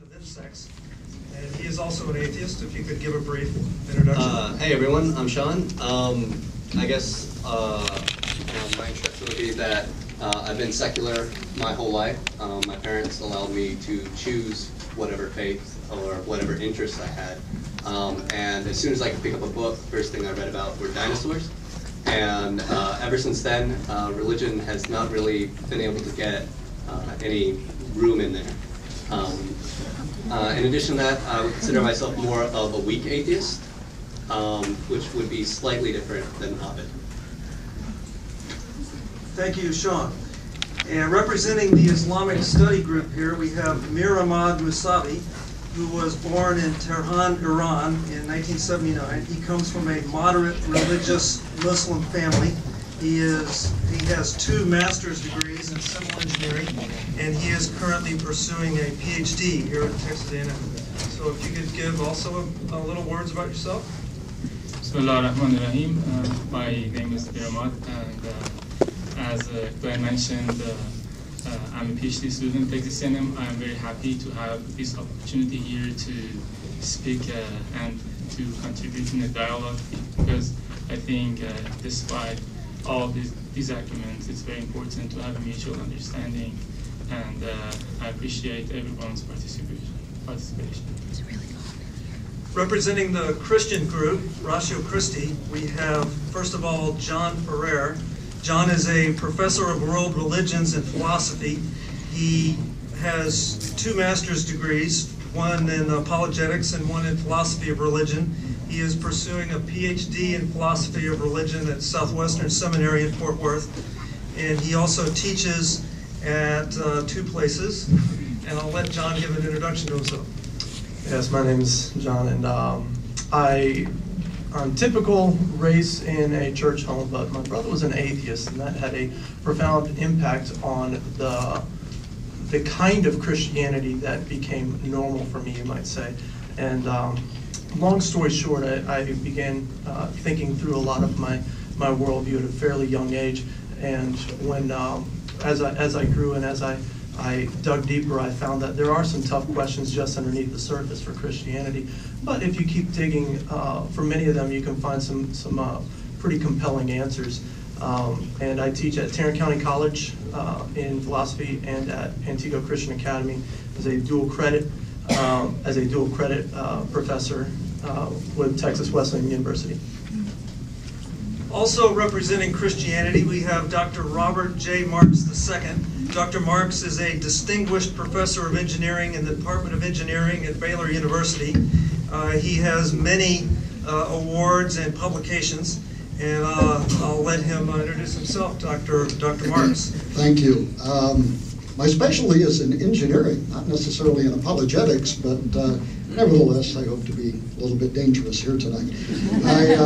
of insects, and he is also an atheist. If you could give a brief introduction. Hey everyone, I'm Sean. I guess my introduction would be that I've been secular my whole life. My parents allowed me to choose whatever faith or whatever interests I had. And as soon as I could pick up a book, the first thing I read about were dinosaurs. And ever since then, religion has not really been able to get any room in there. In addition to that, I would consider myself more of a weak atheist, which would be slightly different than Abid. Thank you, Sean. And representing the Islamic study group here, we have Mir Ahmad Musavi, who was born in Tehran, Iran in 1979. He comes from a moderate religious Muslim family. He has 2 master's degrees in civil engineering, and he is currently pursuing a PhD here at Texas A&M. So if you could give also a little words about yourself. Bismillah ar-Rahman ar-Rahim. My name is Bir Ahmad, and as Glenn mentioned, I'm a PhD student at Texas A&M. I'm very happy to have this opportunity here to speak and to contribute in the dialogue, because I think despite all these arguments, it's very important to have a mutual understanding, and I appreciate everyone's participation. It's really cool. Representing the Christian group, Ratio Christi, we have, first of all, John Ferrer. John is a professor of world religions and philosophy. He has 2 master's degrees, one in apologetics and one in philosophy of religion. He is pursuing a PhD in philosophy of religion at Southwestern Seminary in Fort Worth. And he also teaches at 2 places. And I'll let John give an introduction to himself. Yes, my name is John, and I'm typical raised in a church home, but my brother was an atheist, and that had a profound impact on the kind of Christianity that became normal for me, you might say. And long story short, I began thinking through a lot of my worldview at a fairly young age, and when as I grew and as I dug deeper, I found that there are some tough questions just underneath the surface for Christianity. But if you keep digging, for many of them, you can find some pretty compelling answers. And I teach at Tarrant County College in philosophy and at Antigua Christian Academy as a dual credit professor with Texas Wesleyan University. Also representing Christianity, we have Dr. Robert J. Marks II. Dr. Marks is a distinguished professor of engineering in the Department of Engineering at Baylor University. He has many awards and publications, and I'll let him introduce himself, Dr. Marks. Thank you. My specialty is in engineering, not necessarily in apologetics, but nevertheless, I hope to be a little bit dangerous here tonight. I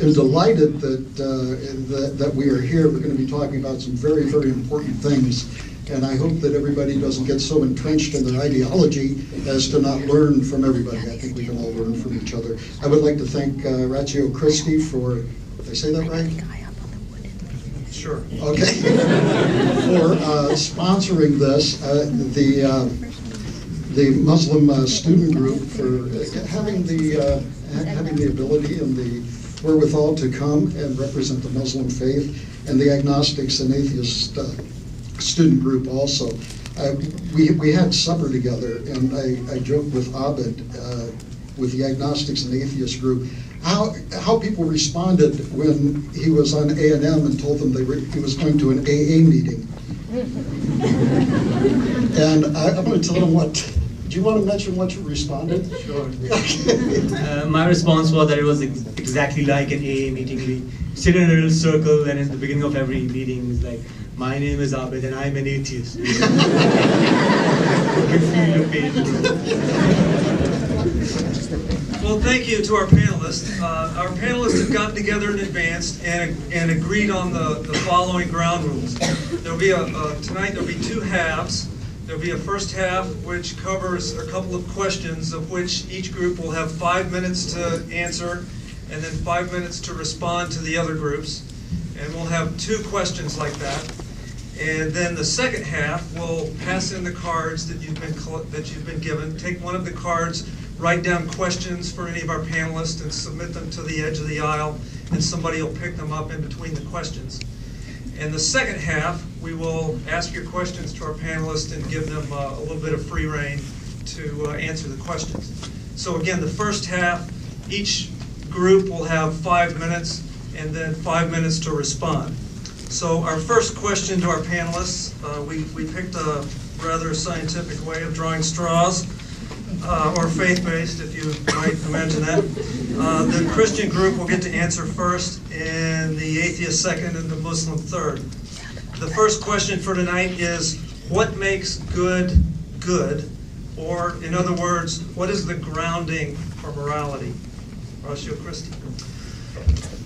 am delighted that we are here. We're going to be talking about some very, very important things, and I hope that everybody doesn't get so entrenched in their ideology as to not learn from everybody. I think we can all learn from each other. I would like to thank Ratio Christi for, did I say that right? Sure. Okay. For sponsoring this, the Muslim student group for having the ability and the wherewithal to come and represent the Muslim faith, and the agnostics and atheist student group also. We had supper together, and I joked with Abid, with the agnostics and atheist group, how people responded when he was on A&M and told them he was going to an AA meeting. And I'm going to tell them what. Do you want to mention what you responded? Sure. My response was that it was exactly like an AA meeting. We sit in a little circle, and in the beginning of every meeting, it's like, my name is Abid, and I'm an atheist. Well, thank you to our panelists. Our panelists have gotten together in advance and agreed on the following ground rules. There'll be tonight there'll be 2 halves. There'll be a first half which covers a couple of questions, of which each group will have 5 minutes to answer and then 5 minutes to respond to the other groups. And we'll have 2 questions like that. And then the second half, we'll pass in the cards that you've been given. Take one of the cards, write down questions for any of our panelists, and submit them to the edge of the aisle, and somebody will pick them up in between the questions. In the second half, we will ask your questions to our panelists and give them a little bit of free rein to answer the questions. So again, the first half, each group will have 5 minutes and then 5 minutes to respond. So our first question to our panelists, we picked a rather scientific way of drawing straws, or faith-based, if you might imagine that. The Christian group will get to answer first, and the atheist second, and the Muslim third. The first question for tonight is, what makes good good? Or, in other words, what is the grounding for morality? Horacio Christie.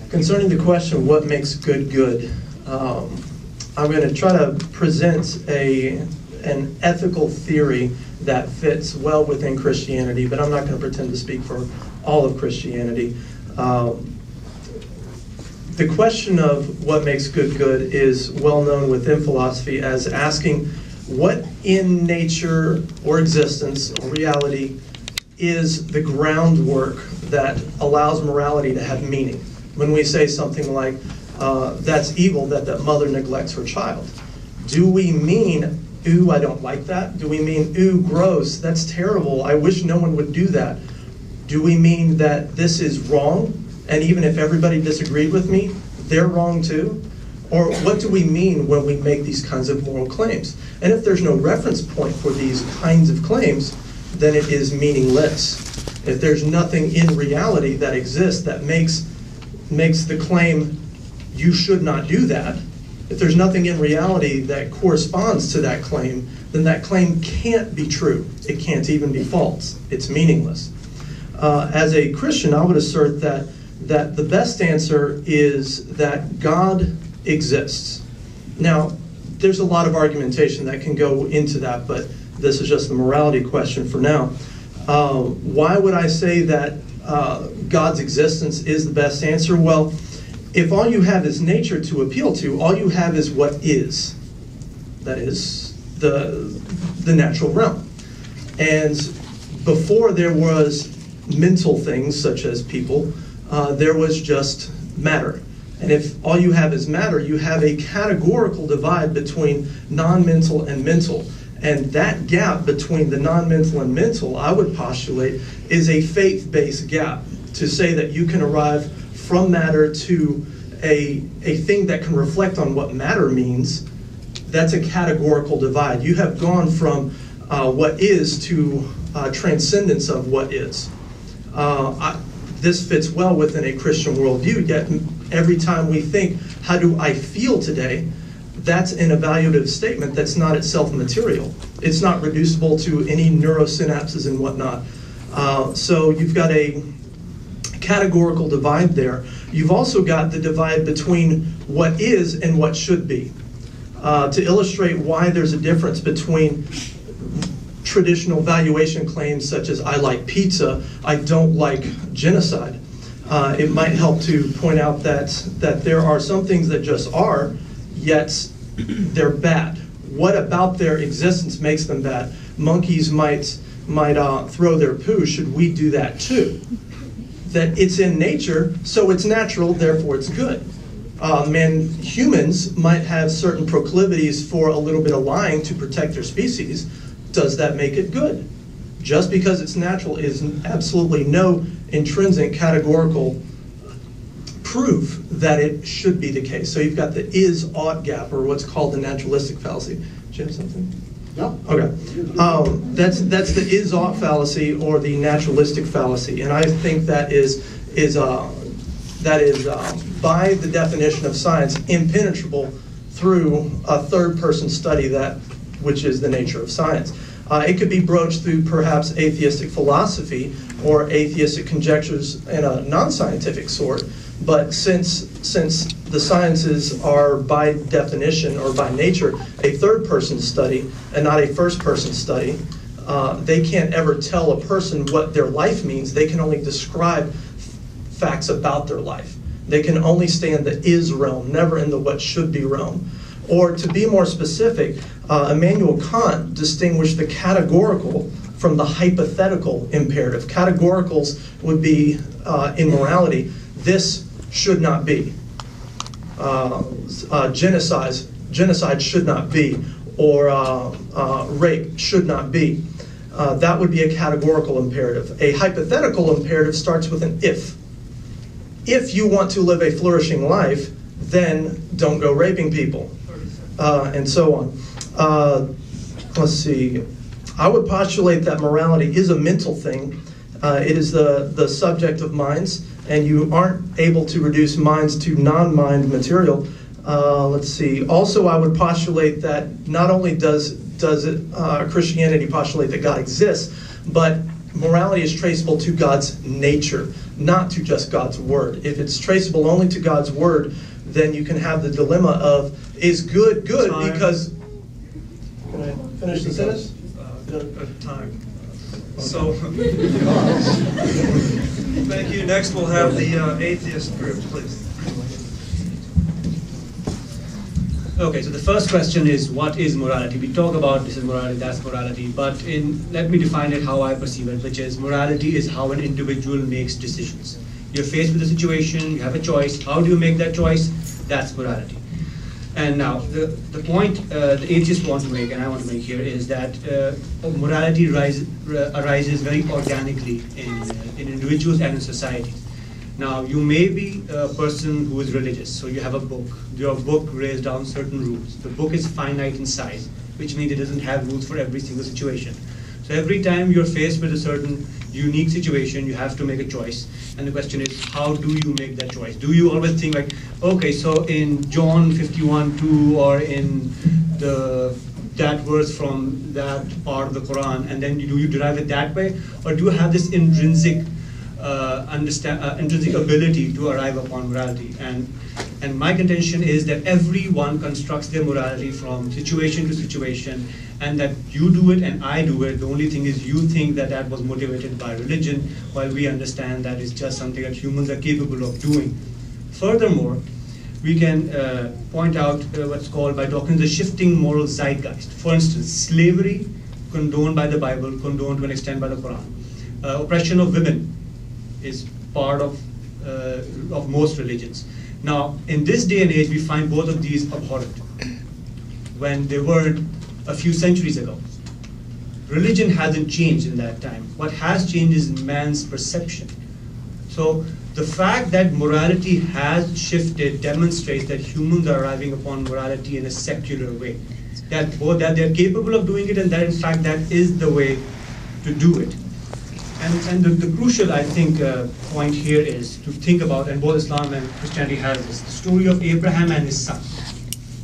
Concerning the question, what makes good good? I'm going to try to present an ethical theory that fits well within Christianity, but I'm not going to pretend to speak for all of Christianity. The question of what makes good good is well known within philosophy as asking what in nature or existence or reality is the groundwork that allows morality to have meaning. When we say something like, that's evil that mother neglects her child, do we mean, ooh, I don't like that? Do we mean, ooh, gross, that's terrible, I wish no one would do that? Do we mean that this is wrong, and even if everybody disagreed with me, they're wrong too? Or what do we mean when we make these kinds of moral claims? And if there's no reference point for these kinds of claims, then it is meaningless. If there's nothing in reality that exists that makes the claim, you should not do that, if there's nothing in reality that corresponds to that claim, then that claim can't be true. It can't even be false. It's meaningless. As a Christian, I would assert that the best answer is that God exists. Now, there's a lot of argumentation that can go into that, but this is just the morality question for now. Why would I say that God's existence is the best answer? Well, if all you have is nature to appeal to, all you have is what is. That is the natural realm. And before there was mental things such as people, there was just matter. And if all you have is matter, you have a categorical divide between non-mental and mental. And that gap between the non-mental and mental, I would postulate, is a faith-based gap. To say that you can arrive from matter to a thing that can reflect on what matter means, that's a categorical divide. You have gone from what is to transcendence of what is. This fits well within a Christian worldview, yet every time we think, how do I feel today, that's an evaluative statement that's not itself material. It's not reducible to any neurosynapses and whatnot. So you've got a categorical divide there. You've also got the divide between what is and what should be. To illustrate why there's a difference between traditional valuation claims such as I like pizza, I don't like genocide. It might help to point out that there are some things that just are, yet they're bad. What about their existence makes them bad? Monkeys might throw their poo. Should we do that too? That it's in nature, so it's natural, therefore it's good. Humans might have certain proclivities for a little bit of lying to protect their species. Does that make it good? Just because it's natural is absolutely no intrinsic categorical proof that it should be the case. So you've got the is-ought gap, or what's called the naturalistic fallacy. Do you have something? No. Okay. That's the is-ought fallacy or the naturalistic fallacy, and I think that is by the definition of science impenetrable through a third-person study which is the nature of science. It could be broached through perhaps atheistic philosophy or atheistic conjectures in a non-scientific sort, but since the sciences are by definition or by nature a third-person study and not a first-person study, they can't ever tell a person what their life means. They can only describe facts about their life. They can only stay in the is realm, never in the what should be realm. Or to be more specific, Immanuel Kant distinguished the categorical from the hypothetical imperative. Categoricals would be in morality, this should not be. Genocide should not be, or rape should not be. That would be a categorical imperative. A hypothetical imperative starts with an if. If you want to live a flourishing life, then don't go raping people, and so on. Let's see. I would postulate that morality is a mental thing. It is the subject of minds, and you aren't able to reduce minds to non-mind material. Let's see. Also, I would postulate that not only does Christianity postulate that God exists, but morality is traceable to God's nature, not to just God's word. If it's traceable only to God's word, then you can have the dilemma of, is good good Time. Because... Can I finish the sentence? Time. So, thank you. Next we'll have the atheist group, please. Okay, so the first question is, what is morality? We talk about this is morality, that's morality, but let me define it how I perceive it, which is morality is how an individual makes decisions. You're faced with a situation, you have a choice. How do you make that choice? That's morality. And now, the point the atheists want to make, and I want to make here, is that morality arises very organically in individuals and in society. Now, you may be a person who is religious, so you have a book. Your book lays down certain rules. The book is finite in size, which means it doesn't have rules for every single situation. So every time you're faced with a certain unique situation, you have to make a choice. And the question is, how do you make that choice? Do you always think like, okay, so in John 51:2 or in that verse from that part of the Quran, and then do you derive it that way? Or do you have this intrinsic intrinsic ability to arrive upon morality? And my contention is that everyone constructs their morality from situation to situation, and that you do it and I do it. The only thing is you think that that was motivated by religion, while we understand that it's just something that humans are capable of doing. Furthermore, we can point out what's called by doctrines the shifting moral zeitgeist. For instance, slavery, condoned by the Bible, condoned to an extent by the Quran. Oppression of women is part of most religions. Now, in this day and age, we find both of these abhorrent, when they weren't a few centuries ago. Religion hasn't changed in that time. What has changed is man's perception. So the fact that morality has shifted demonstrates that humans are arriving upon morality in a secular way. That both that they're capable of doing it, and that in fact that is the way to do it. And the crucial, I think, point here is to think about, and both Islam and Christianity has this, the story of Abraham and his son.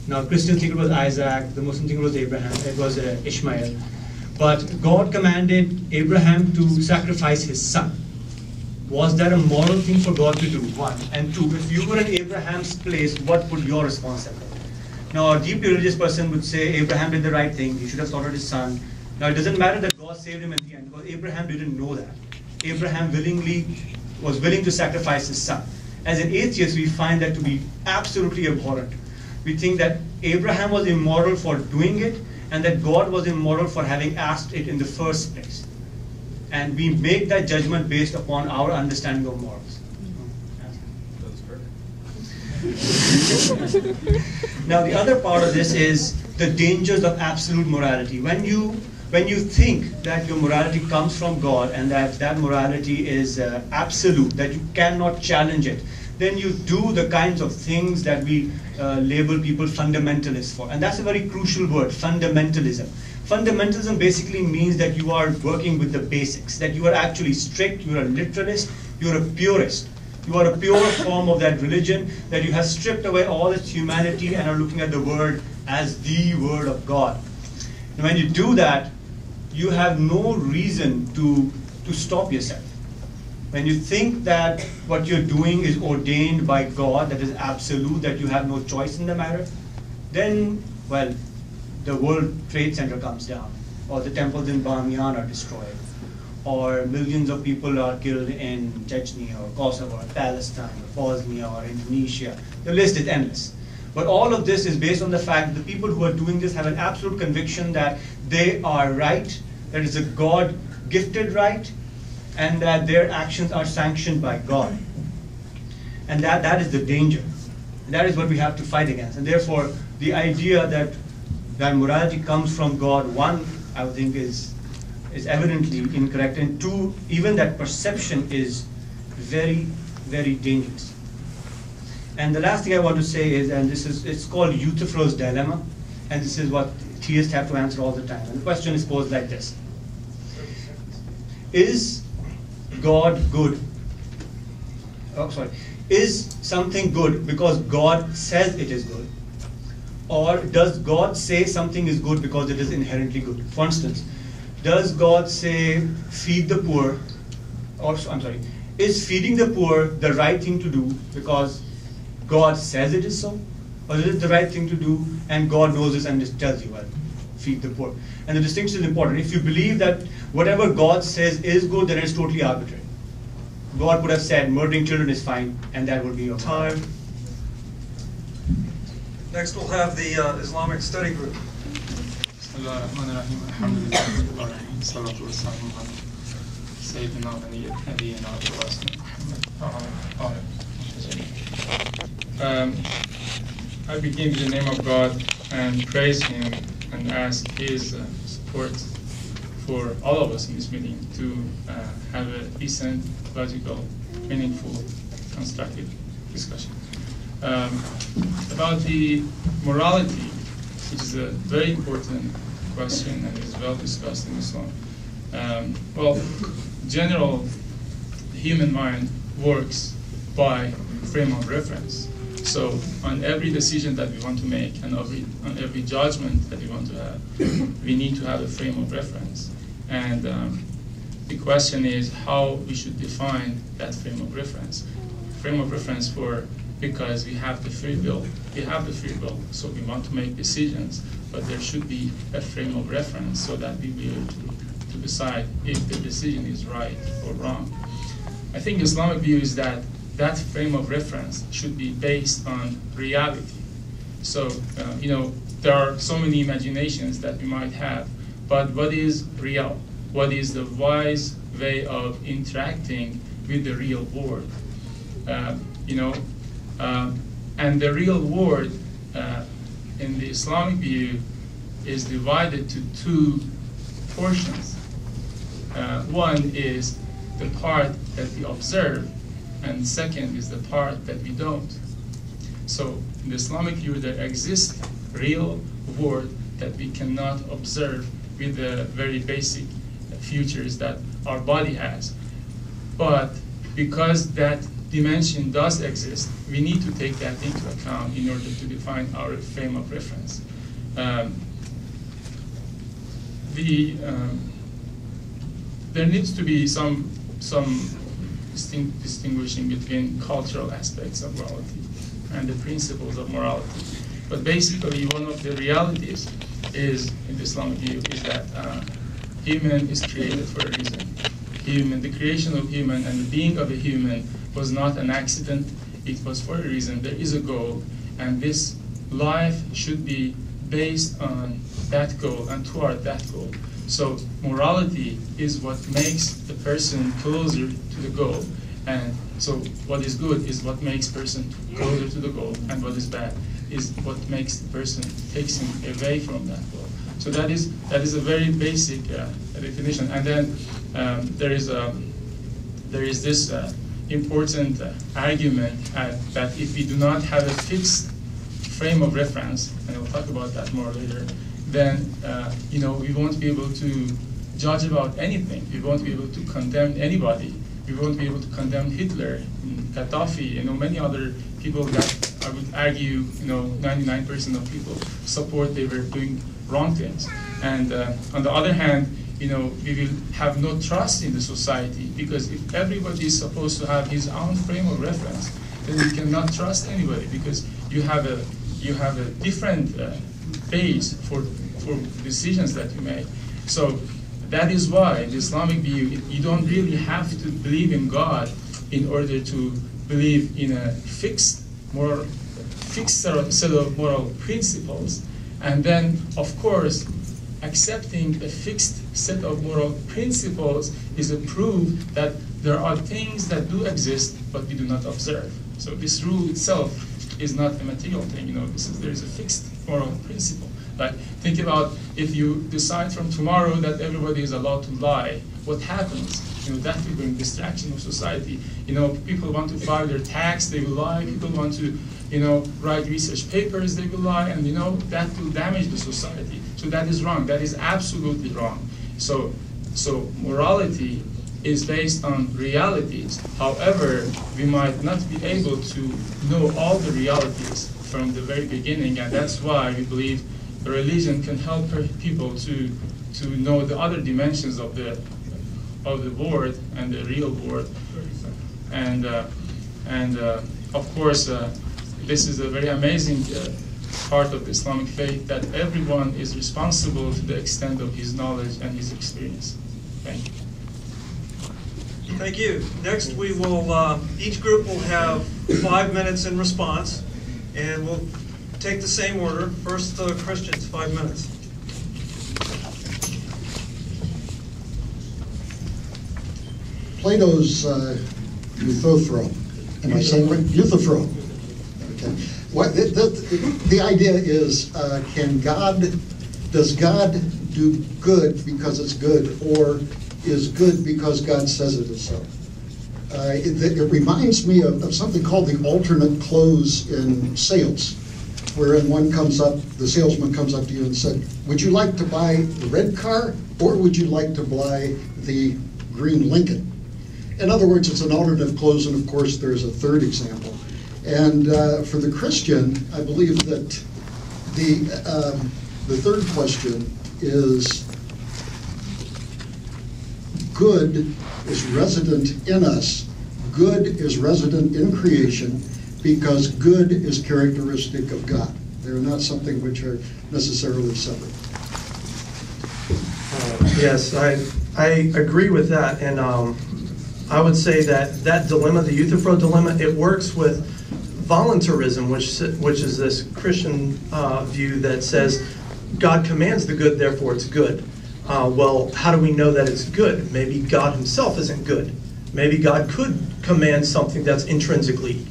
Now, Christians think it was Isaac, the Muslims think it was Abraham, it was Ishmael. But God commanded Abraham to sacrifice his son. Was that a moral thing for God to do? One. And two, if you were in Abraham's place, what would your response have been? Now, a deeply religious person would say Abraham did the right thing, he should have slaughtered his son. Now, it doesn't matter that God saved him at the end, because Abraham didn't know that. Abraham was willing to sacrifice his son. As an atheist, we find that to be absolutely abhorrent. We think that Abraham was immoral for doing it, and that God was immoral for having asked it in the first place. And we make that judgment based upon our understanding of morals. Now, the other part of this is the dangers of absolute morality. When you think that your morality comes from God and that morality is absolute, that you cannot challenge it, then you do the kinds of things that we label people fundamentalists for. And that's a very crucial word, fundamentalism. Fundamentalism basically means that you are working with the basics, that you are actually strict, you are a literalist, you are a purist. You are a pure form of that religion, that you have stripped away all its humanity and are looking at the word as the word of God. And when you do that, you have no reason to stop yourself. When you think that what you're doing is ordained by God, that is absolute, that you have no choice in the matter, then, well, the World Trade Center comes down, or the temples in Bamiyan are destroyed, or millions of people are killed in Chechnya, or Kosovo, or Palestine, or Bosnia, or Indonesia. The list is endless. But all of this is based on the fact that the people who are doing this have an absolute conviction that they are right, that it's a God-gifted right, and that their actions are sanctioned by God. And that is the danger. And that is what we have to fight against. And therefore, the idea that morality comes from God, one, I would think is evidently incorrect, and two, even that perception is very, very dangerous. And the last thing I want to say is, and it's called Euthyphro's dilemma, and this is what theists have to answer all the time. And the question is posed like this: is God good? Oh, sorry. Is something good because God says it is good? Or does God say something is good because it is inherently good? For instance, does God say feed the poor? Or I'm sorry, is feeding the poor the right thing to do because God says it is so? Or is it the right thing to do and God knows this and just tells you, well, feed the poor? And the distinction is important. If you believe that whatever God says is good, then it's totally arbitrary. God would have said murdering children is fine, and that would be your time. Next we'll have the Islamic Study Group. I begin in the name of God and praise Him and ask His support for all of us in this meeting to have a decent, logical, meaningful, constructive discussion. About the morality, which is a very important question and is well discussed in Islam. Well, general, the human mind works by frame of reference. So on every decision that we want to make and on every judgment that we want to have, we need to have a frame of reference. And the question is how we should define that frame of reference. Frame of reference because we have the free will. We have the free will, so we want to make decisions, but there should be a frame of reference so that we be able to decide if the decision is right or wrong. I think Islamic view is that that frame of reference should be based on reality. So, there are so many imaginations that we might have, but what is real? What is the wise way of interacting with the real world? And the real world in the Islamic view is divided to two portions. One is the part that we observe, and second is the part that we don't. So in the Islamic view, there exists real world that we cannot observe with the very basic features that our body has. But because that dimension does exist, we need to take that into account in order to define our frame of reference. There needs to be some distinguishing between cultural aspects of morality and the principles of morality. But basically, one of the realities is, in the Islamic view, is that human is created for a reason. The creation of human and the being of a human was not an accident. It was for a reason. There is a goal, and this life should be based on that goal and toward that goal. So morality is what makes the person closer to the goal. And so what is good is what makes person closer to the goal, and what is bad is what makes the person, takes him away from that goal. So that is a very basic definition. And then there is this important argument that if we do not have a fixed frame of reference, and we'll talk about that more later, then we won't be able to judge about anything. We won't be able to condemn anybody. We won't be able to condemn Hitler, Gaddafi, many other people that I would argue, 99% of people support they were doing wrong things. And on the other hand, we will have no trust in the society, because if everybody is supposed to have his own frame of reference, then you cannot trust anybody, because you have a different base for decisions that you make. So that is why the Islamic view, you don't really have to believe in God in order to believe in a fixed moral fixed set of moral principles, and then, of course, accepting a fixed set of moral principles is a proof that there are things that do exist, but we do not observe. So this rule itself is not a material thing. There is a fixed moral principle. Like, think about if you decide from tomorrow that everybody is allowed to lie, what happens? That will bring distraction of society. People want to file their tax, they will lie. People want to, write research papers, they will lie, and that will damage the society. So that is wrong. That is absolutely wrong. So morality is based on realities. However, we might not be able to know all the realities from the very beginning, and that's why we believe religion can help people to know the other dimensions of the world and the real world. And of course, this is a very amazing part of the Islamic faith, that everyone is responsible to the extent of his knowledge and his experience. Thank you. Thank you. Next, we will, each group will have 5 minutes in response, and we'll take the same order. First, Christians, 5 minutes. Plato's Euthyphro. Am I saying right? Euthyphro. Okay. The idea is, does God do good because it's good, or is good because God says it is so? It reminds me of something called the alternate close in sales, wherein the salesman comes up to you and said, would you like to buy the red car, or would you like to buy the green Lincoln? In other words, it's an alternate close, and of course there's a third example. And for the Christian, I believe that the third question is, good is resident in us, good is resident in creation, because good is characteristic of God. They're not something which are necessarily separate. Yes, I agree with that, and I would say that dilemma, the Euthyphro dilemma, it works with voluntarism, which is this Christian view that says God commands the good, therefore it's good. Well, how do we know that it's good? Maybe God himself isn't good. Maybe God could command something that's intrinsically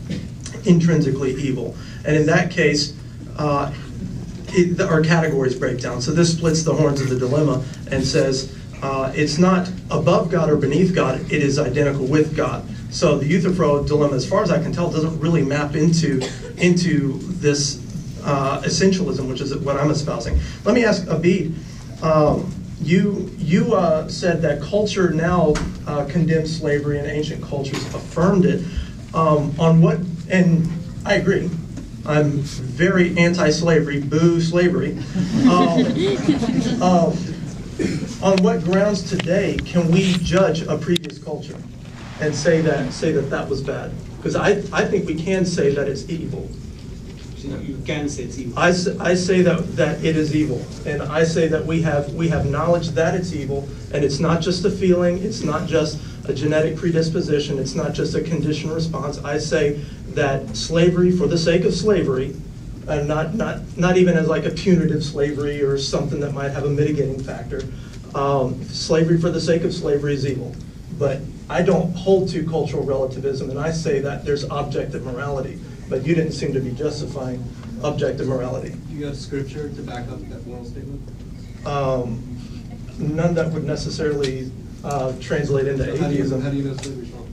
evil. And in that case, our categories break down. So this splits the horns of the dilemma and says it's not above God or beneath God, it is identical with God. So the Euthyphro dilemma, as far as I can tell, doesn't really map into this essentialism, which is what I'm espousing. Let me ask Abid, you said that culture now condemns slavery and ancient cultures affirmed it. On what, and I agree, I'm very anti-slavery, boo slavery. On what grounds today can we judge a previous culture and say that was bad? Because I think we can say that it's evil. You can say it's evil. I say that it is evil, and I say that we have knowledge that it's evil, and it's not just a feeling, it's not just a genetic predisposition, it's not just a conditioned response. I say that slavery for the sake of slavery, and not even as like a punitive slavery or something that might have a mitigating factor. Slavery for the sake of slavery is evil. But I don't hold to cultural relativism, and I say that there's objective morality. But you didn't seem to be justifying objective morality. Do you have scripture to back up that moral statement? None that would necessarily translate into atheism. How do you know slavery's wrong?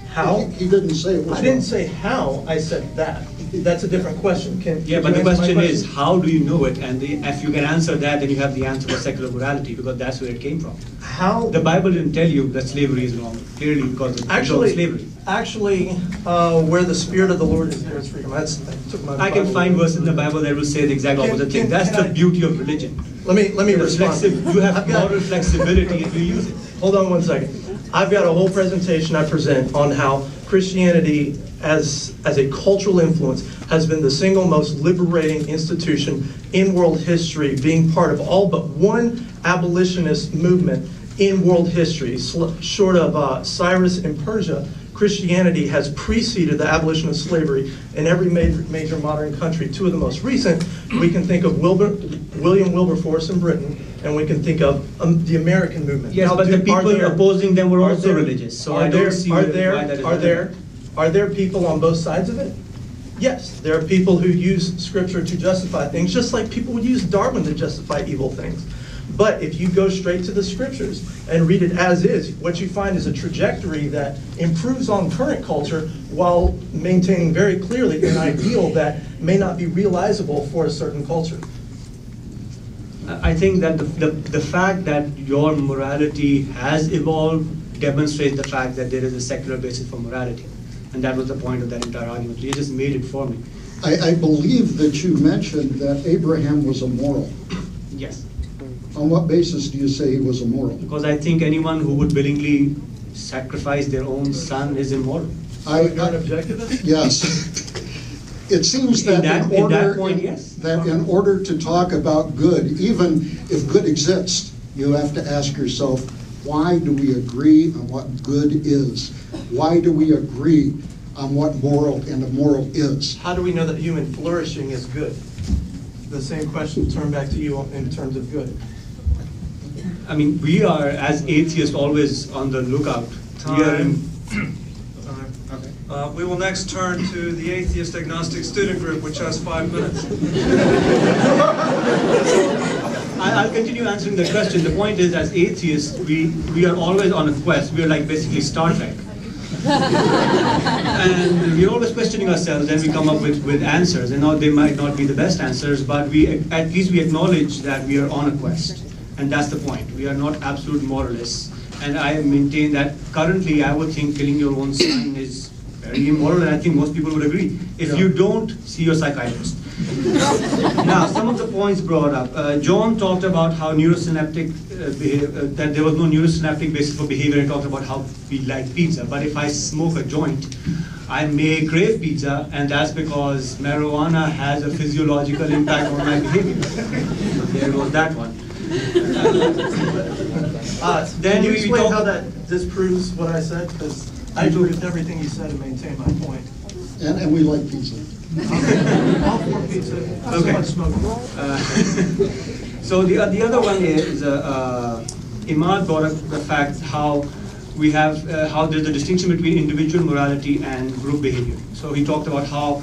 How? He didn't say it was I didn't wrong. say how, I said that. That's a different question. Yeah, but the question is, how do you know it? And if you can answer that, then you have the answer for secular morality, because that's where it came from. How? The Bible didn't tell you that slavery is wrong, clearly, because of slavery. Actually, where the Spirit of the Lord is, there is freedom. I took my I can Bible. find verses in the Bible that will say the exact opposite thing. That's the beauty of religion. Let me respond. You have moral flexibility if you use it. Hold on 1 second. I've got a whole presentation I present on how Christianity as a cultural influence has been the single most liberating institution in world history, being part of all but one abolitionist movement in world history, short of Cyrus in Persia Christianity has preceded the abolition of slavery in every major modern country. Two of the most recent, we can think of William Wilberforce in Britain, and we can think of the American movement. Yes, Now, but the people opposing them were also religious, so I don't see why that is relevant. Are there people on both sides of it? Yes, there are people who use Scripture to justify things, just like people would use Darwin to justify evil things. But if you go straight to the Scriptures and read it as is, what you find is a trajectory that improves on current culture while maintaining very clearly an ideal that may not be realizable for a certain culture. I think that the fact that your morality has evolved demonstrates the fact that there is a secular basis for morality. And that was the point of that entire argument. You just made it for me. I believe that you mentioned that Abraham was immoral. Yes. On what basis do you say he was immoral? Because I think anyone who would willingly sacrifice their own son is immoral. You're an objectivist? Yes. It seems that in order to talk about good, even if good exists, you have to ask yourself, why do we agree on what good is? Why do we agree on what moral and immoral is? How do we know that human flourishing is good? The same question turned back to you in terms of good. I mean, we are, as atheists, always on the lookout. We will next turn to the Atheist Agnostic Student Group, which has 5 minutes. I'll continue answering the question. The point is, as atheists, we are always on a quest. We are like basically Star Trek. And we're always questioning ourselves, and we come up with answers. And now they might not be the best answers, but at least we acknowledge that we are on a quest. And that's the point. We are not absolute moralists. And I maintain that currently I would think killing your own son is very immoral, and I think most people would agree. If you don't, see your psychiatrist. Now, some of the points brought up. John talked about how neurosynaptic, that there was no neurosynaptic basis for behavior, and talked about how we like pizza. But if I smoke a joint, I may crave pizza, and that's because marijuana has a physiological impact on my behavior. There goes that one. Then you explain how that disproves what I said? Because I agree with everything you said and maintain my point. And we like pizza. All for pizza. Not so much smoking. So the other one is Imad brought up the fact how we have how there's a distinction between individual morality and group behavior. So he talked about how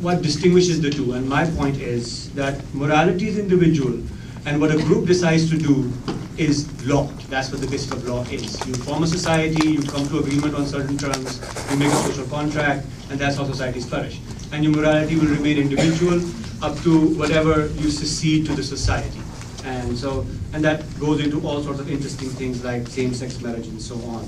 what distinguishes the two, and my point is that morality is individual, and what a group decides to do is law. That's what the basis of law is. You form a society, you come to agreement on certain terms, you make a social contract, and that's how societies flourish. And your morality will remain individual up to whatever you secede to the society. And that goes into all sorts of interesting things like same-sex marriage and so on.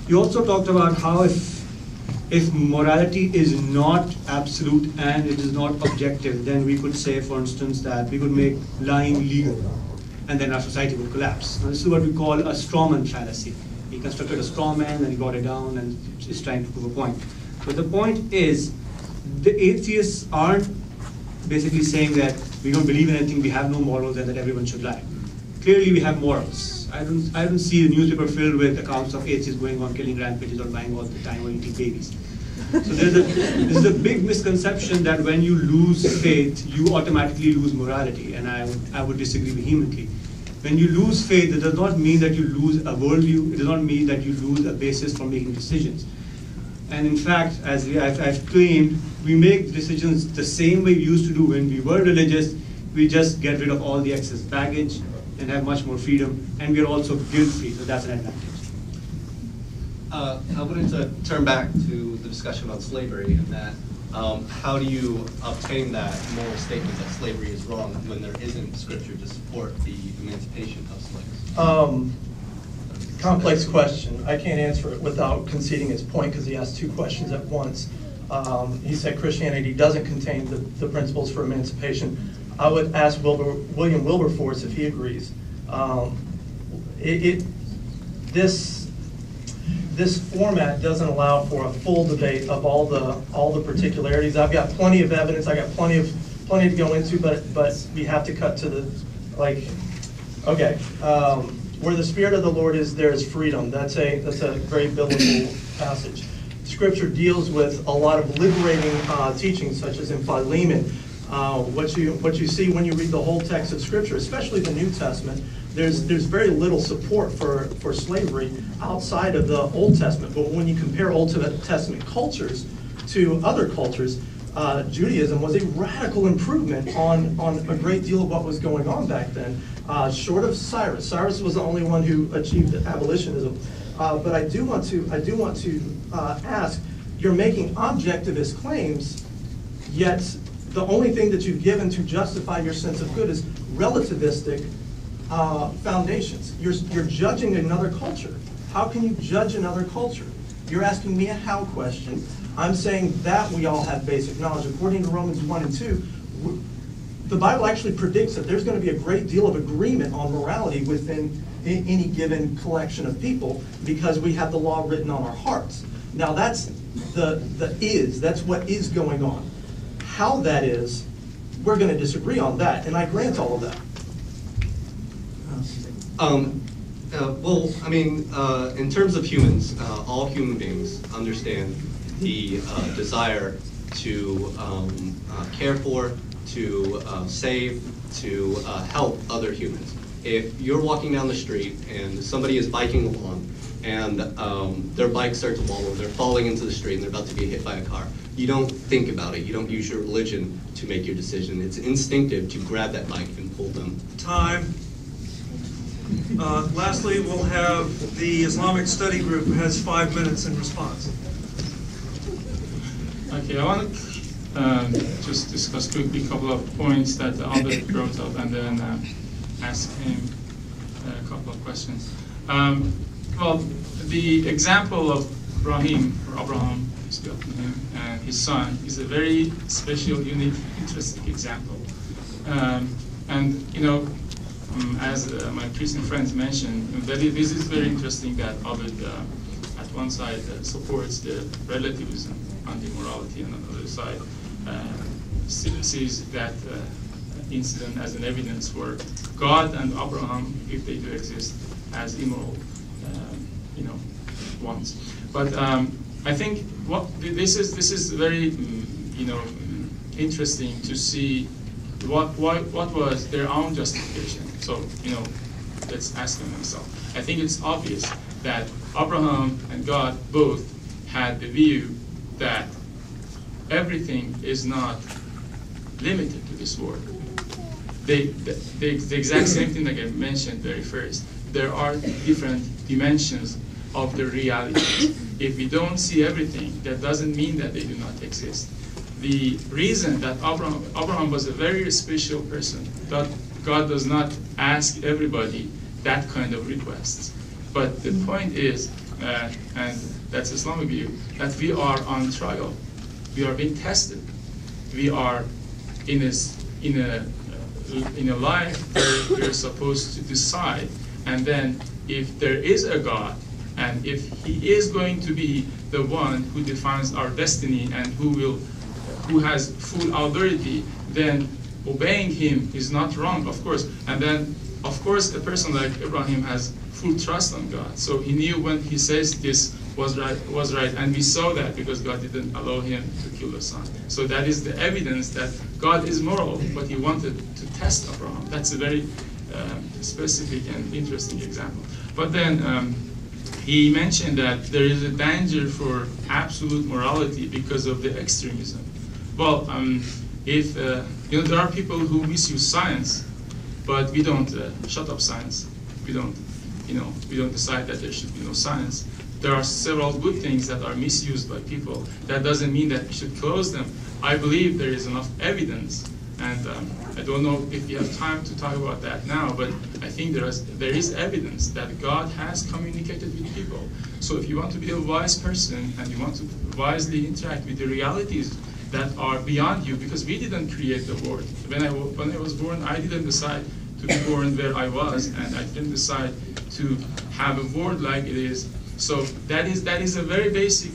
You also talked about how if morality is not absolute and it is not objective, then we could say, for instance, that we could make lying legal, and then our society would collapse. Now, this is what we call a strawman fallacy. He constructed a straw man and he got it down and is trying to prove a point. But the point is, the atheists aren't basically saying that we don't believe in anything, we have no morals, and that everyone should lie. Clearly, we have morals. I don't see a newspaper filled with accounts of atheists going on killing rampages or lying all the time or eating babies. So there's a big misconception that when you lose faith, you automatically lose morality, and I would disagree vehemently. When you lose faith, it does not mean that you lose a worldview. It does not mean that you lose a basis for making decisions. And in fact, as I've claimed, we make decisions the same way we used to do when we were religious. We just get rid of all the excess baggage and have much more freedom, and we are also guilt-free, so that's an advantage. I wanted to turn back to the discussion about slavery and that how do you obtain that moral statement that slavery is wrong when there isn't scripture to support the emancipation of slaves? Complex question. I can't answer it without conceding his point because he asked two questions at once. He said Christianity doesn't contain the principles for emancipation. I would ask William Wilberforce if he agrees. This format doesn't allow for a full debate of all the particularities. I've got plenty of evidence. I got plenty to go into, but we have to cut to the okay. Where the Spirit of the Lord is, there is freedom. That's a very biblical passage. Scripture deals with a lot of liberating teachings, such as in Philemon. What you see when you read the whole text of Scripture, especially the New Testament, there's very little support for slavery outside of the Old Testament. But when you compare Old Testament cultures to other cultures, Judaism was a radical improvement on a great deal of what was going on back then, short of Cyrus. Cyrus was the only one who achieved abolitionism. But I do want to ask, you're making objectivist claims, yet the only thing that you've given to justify your sense of good is relativistic foundations. You're judging another culture. How can you judge another culture? You're asking me a how question. I'm saying that we all have basic knowledge. According to Romans 1 and 2, the Bible actually predicts that there's going to be a great deal of agreement on morality within any given collection of people because we have the law written on our hearts. Now that's that's what is going on. How that is, we're going to disagree on that, and I grant all of that. Well, I mean, in terms of humans, all human beings understand the desire to care for, to save, to help other humans. If you're walking down the street and somebody is biking along and their bike starts to wobble, they're falling into the street and they're about to be hit by a car, you don't think about it. You don't use your religion to make your decision. It's instinctive to grab that bike and pull them. Time. Lastly, we'll have the Islamic Study Group who has 5 minutes in response. Okay, I want to just discuss quickly a couple of points that Albert brought up and then ask him a couple of questions. Well, the example of Abraham, peace be upon him, and his son is a very special, unique, interesting example. And you know, as my Christian friends mentioned, this is very interesting that Albert at one side supports the relativism on the morality, and on the other side sees that incident as an evidence for God and Abraham, if they do exist, as immoral, ones. But I think this is very interesting to see what was their own justification. So let's ask them themselves. I think it's obvious that Abraham and God both had the view that everything is not limited to this world. The exact same thing that I mentioned very first. There are different dimensions of the reality. If we don't see everything, that doesn't mean that they do not exist. The reason that Abraham was a very special person, that God does not ask everybody that kind of requests. But the point is, and that's Islamic view, that we are on trial. We are being tested. We are in a life where we're supposed to decide. And then if there is a God, and if He is going to be the one who defines our destiny and who has full authority, then obeying Him is not wrong, of course. And then, of course, a person like Abraham has full trust on God. So he knew when he says this was right, and we saw that because God didn't allow him to kill the son. So that is the evidence that God is moral, but He wanted to test Abraham. That's a very specific and interesting example. But then he mentioned that there is a danger for absolute morality because of the extremism. Well, if there are people who misuse science, but we don't shut up science. We don't decide that there should be no science. There are several good things that are misused by people. That doesn't mean that we should close them. I believe there is enough evidence, and I don't know if we have time to talk about that now, but I think there is evidence that God has communicated with people. So if you want to be a wise person and you want to wisely interact with the realities that are beyond you, because we didn't create the world. When I was born, I didn't decide to be born where I was, and I didn't decide to have a world like it is. So that is a very basic,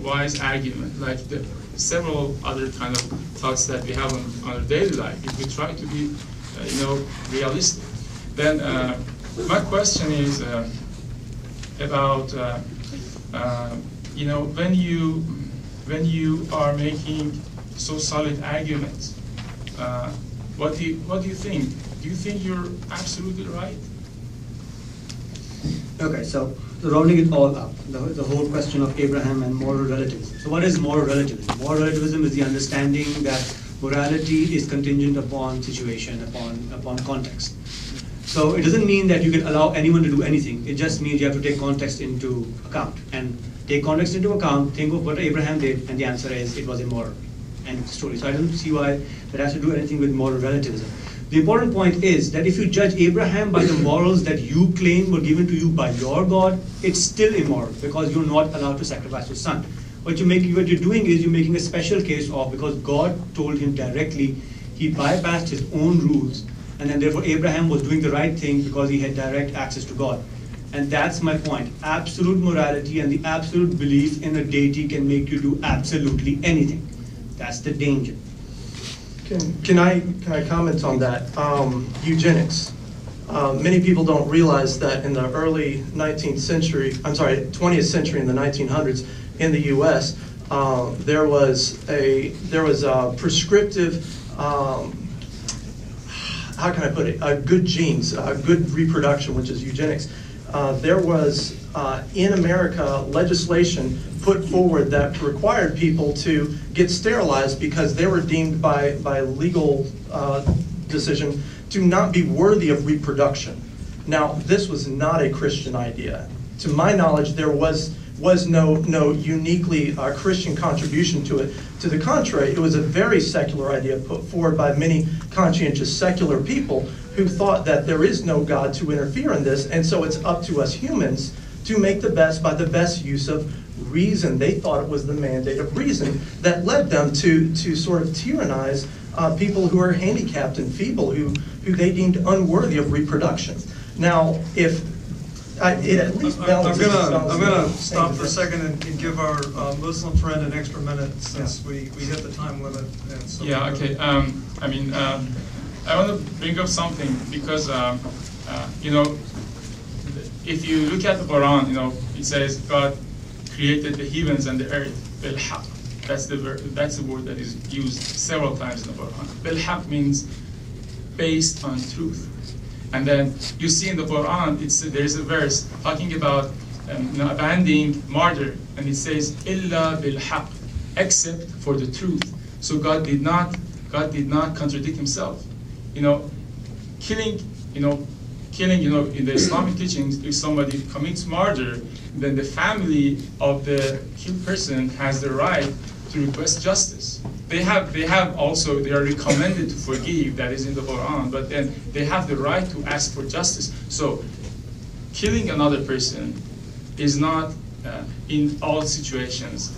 wise argument, like the several other kind of thoughts that we have on our daily life. If we try to be, realistic, then My question is about when you are making so solid arguments, what do you think? Do you think you're absolutely right? Okay, so rounding it all up, the whole question of Abraham and moral relativism. So what is moral relativism? Moral relativism is the understanding that morality is contingent upon situation, upon context. So it doesn't mean that you can allow anyone to do anything. It just means you have to take context into account. And take context into account, think of what Abraham did, and the answer is it was immoral. End of story. So I don't see why that has to do anything with moral relativism. The important point is that if you judge Abraham by the morals that you claim were given to you by your God, it's still immoral because you're not allowed to sacrifice your son. What you're doing is you're making a special case of, because God told him directly, he bypassed his own rules, and then therefore Abraham was doing the right thing because he had direct access to God. And that's my point. Absolute morality and the absolute belief in a deity can make you do absolutely anything. That's the danger. Can I comment on that? Eugenics. Many people don't realize that in the early 20th century in the 1900s in the U.S., there was a prescriptive, how can I put it, good genes, good reproduction, which is eugenics. There was in America legislation put forward that required people to get sterilized because they were deemed by legal decision to not be worthy of reproduction. Now, this was not a Christian idea. To my knowledge, there was no uniquely Christian contribution to it. To the contrary, it was a very secular idea put forward by many conscientious secular people who thought that there is no God to interfere in this, and so it's up to us humans to make the best by the best use of reason. They thought it was the mandate of reason that led them to sort of tyrannize people who are handicapped and feeble, who they deemed unworthy of reproduction. Now, if it at least balances. I'm gonna stop for a second and give our Muslim friend an extra minute since we hit the time limit. And so Yeah. Okay. I want to bring up something because if you look at the Quran, it says God created the heavens and the earth bil-haq. That's the word that is used several times in the Quran. Bil-haq means based on truth. And then you see in the Quran, there's a verse talking about abandoning murder, and it says illa bil-haq, except for the truth. So God did not contradict himself. Killing, in the Islamic teachings, if somebody commits murder, then the family of the killed person has the right to request justice. They are recommended to forgive, that is in the Quran, but then they have the right to ask for justice. So killing another person is not in all situations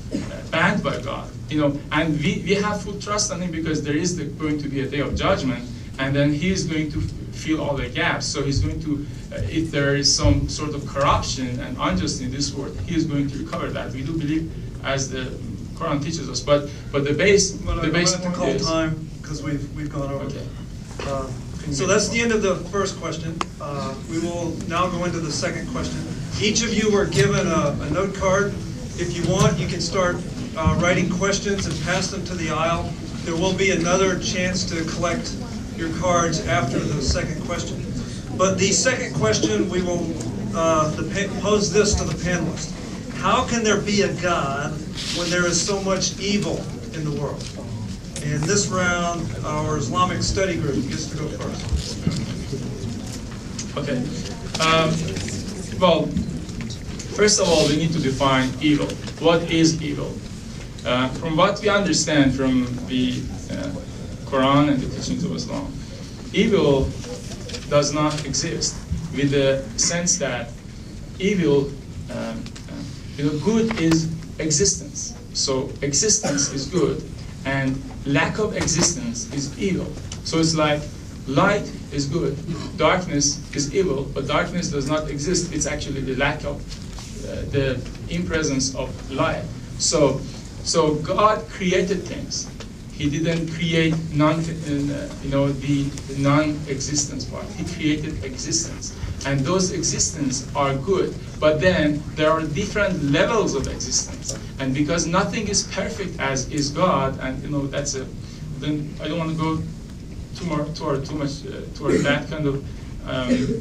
banned by God. And we have full trust on him because there is going to be a day of judgment, and then he is going to fill all the gaps. So he's going to, if there is some sort of corruption and injustice in this world, he is going to recover that. We do believe, as the Quran teaches us. But the base I'm going to call time because we've gone over. Okay. So that's the end of the first question. We will now go into the second question. Each of you were given a note card. If you want, you can start writing questions and pass them to the aisle. There will be another chance to collect your cards after the second question. But the second question, we will pose this to the panelists. How can there be a God when there is so much evil in the world? In this round, our Islamic study group gets to go first. Okay. Well, first of all, we need to define evil. What is evil? From what we understand from the Quran and the teachings of Islam, evil does not exist, with the sense that evil, good is existence. So existence is good, and lack of existence is evil. So it's like light is good, darkness is evil, but darkness does not exist. It's actually the lack of, the impresence of light. So God created things. He didn't create the non-existence part. He created existence, and those existence are good. But then there are different levels of existence, and because nothing is perfect as is God, and that's a. Then I don't want to go too much toward that kind of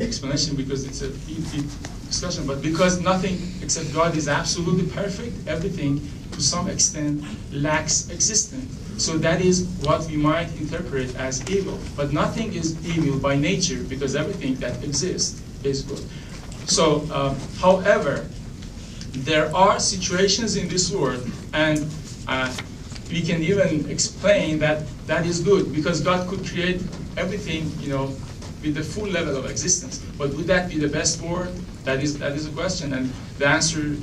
explanation because it's a deep discussion. But because nothing except God is absolutely perfect, everything to some extent lacks existence. So that is what we might interpret as evil. But nothing is evil by nature because everything that exists is good. So, however, there are situations in this world, and we can even explain that that is good because God could create everything, with the full level of existence. But would that be the best world? That is a question, and the answer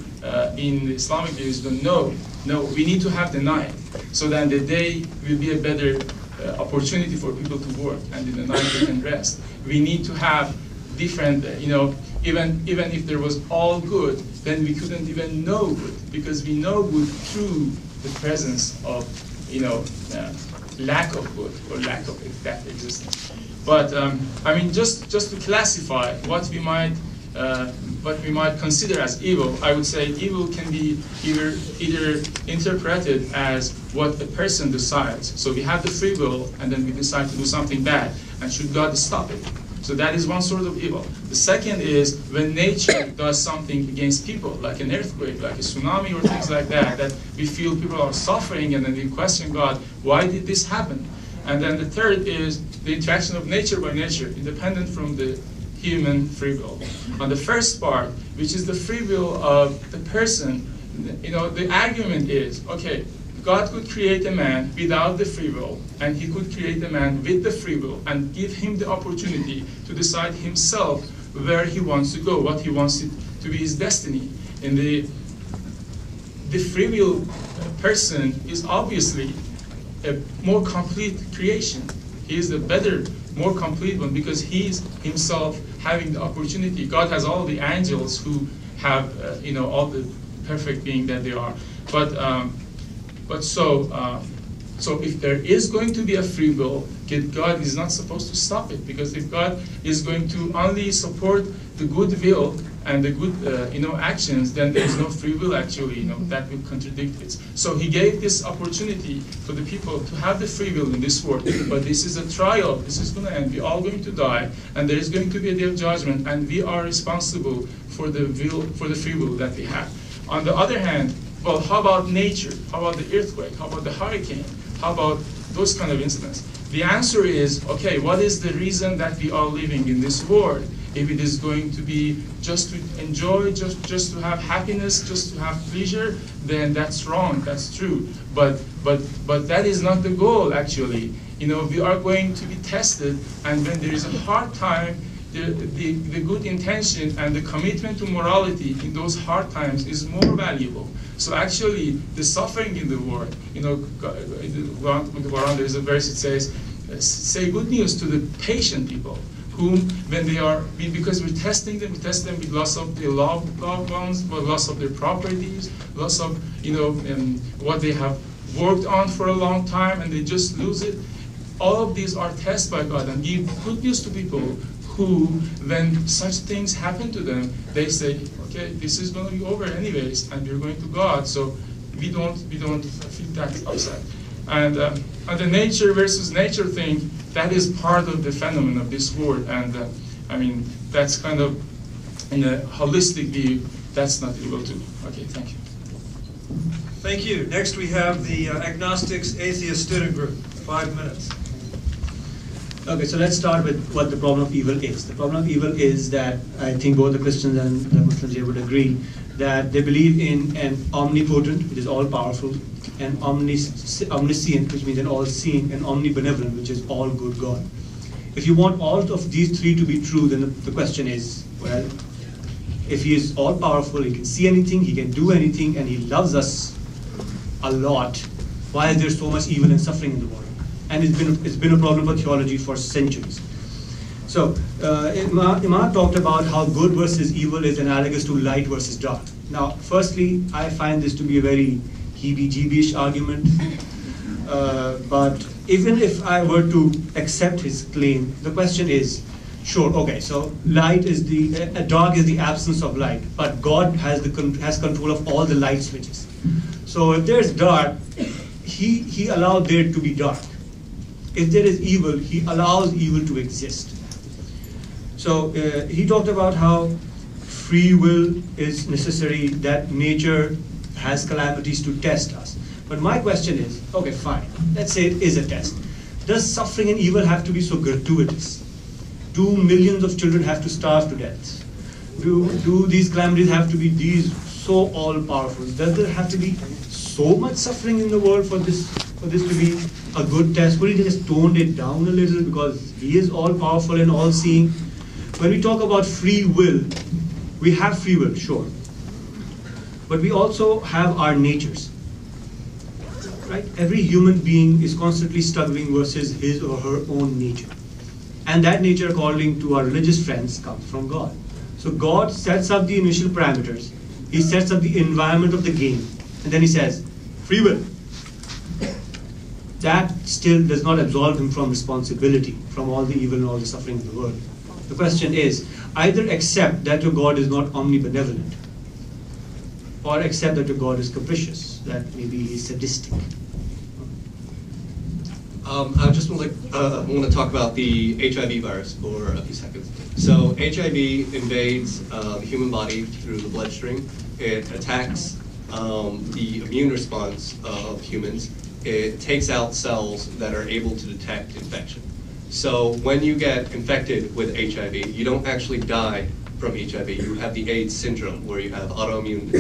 in the Islamic view is no. We need to have the night, so that the day will be a better opportunity for people to work, and in the night they can rest. We need to have different, even if there was all good, then we couldn't even know good, because we know good through the presence of, lack of good or lack of that existence. But just to classify what we might consider as evil, I would say evil can be either interpreted as what a person decides. So we have the free will, and then we decide to do something bad, and should God stop it? So that is one sort of evil. The second is when nature does something against people, like an earthquake, like a tsunami, or things like that, that we feel people are suffering, and then we question God, why did this happen? And then the third is the interaction of nature by nature, independent from the human free will. On the first part, which is the free will of the person, the argument is, okay, God could create a man without the free will, and he could create a man with the free will and give him the opportunity to decide himself where he wants to go, what he wants it to be his destiny. And the free will person is obviously a more complete creation. He is the better, more complete one because he is himself having the opportunity. God has all the angels who have, all the perfect being that they are. So if there is going to be a free will, God is not supposed to stop it, because if God is going to only support the good will and the good actions, then there is no free will actually, that will contradict it. So he gave this opportunity for the people to have the free will in this world, but this is a trial, this is going to end, we're all going to die, and there is going to be a day of judgment, and we are responsible for the free will that we have. On the other hand, well, how about nature? How about the earthquake? How about the hurricane? How about those kind of incidents? The answer is, okay, what is the reason that we are living in this world? If it is going to be just to enjoy, just to have happiness, just to have pleasure, then that's wrong, that's true. But that is not the goal, actually. We are going to be tested, and when there is a hard time, the good intention and the commitment to morality in those hard times is more valuable. So actually, the suffering in the world, in the Quran there is a verse that says, say good news to the patient people, whom when they are, because we test them with loss of their loved ones, loss of their properties, loss of what they have worked on for a long time, and they just lose it. All of these are tested by God, and give good news to people who, when such things happen to them, they say, okay, this is going to be over anyways, and we're going to God, so we don't feel that upset. And the nature versus nature thing, that is part of the phenomenon of this world, and that's kind of, in a holistic view, that's not evil too. Okay, thank you. Thank you. Next we have the Agnostics Atheist Student Group. 5 minutes. Okay, so let's start with what the problem of evil is. The problem of evil is that I think both the Christians and the Muslims here would agree that they believe in an omnipotent, which is all-powerful, an omniscient, which means an all-seeing, and omnibenevolent, which is all-good God. If you want all of these three to be true, then the question is, well, if he is all-powerful, he can see anything, he can do anything, and he loves us a lot, why is there so much evil and suffering in the world? And it's been a problem for theology for centuries. So, Imam talked about how good versus evil is analogous to light versus dark. Now, firstly, I find this to be a very heebie-jeebie-ish argument. but even if I were to accept his claim, the question is, sure, okay, so light is dark is the absence of light, but God has control of all the light switches. So if there's dark, he allowed there to be dark. If there is evil, he allows evil to exist. So he talked about how free will is necessary, that nature has calamities to test us. But my question is, okay, fine, let's say it is a test. Does suffering and evil have to be so gratuitous? Do millions of children have to starve to death? Do these calamities have to be these so all-powerful? Does there have to be so much suffering in the world for this to be a good test? Could he just toned it down a little because he is all-powerful and all-seeing? When we talk about free will, we have free will, sure. But we also have our natures. Right? Every human being is constantly struggling versus his or her own nature. And that nature, according to our religious friends, comes from God. So God sets up the initial parameters. He sets up the environment of the game. And then he says, free will. That still does not absolve him from responsibility, from all the evil and all the suffering in the world. The question is, either accept that your God is not omnibenevolent, or accept that your God is capricious, that maybe he's sadistic. I just want to talk about the HIV virus for a few seconds. So HIV invades the human body through the bloodstream. It attacks the immune response of humans. It takes out cells that are able to detect infection. So when you get infected with HIV, you don't actually die from HIV. You have the AIDS syndrome, where you have autoimmune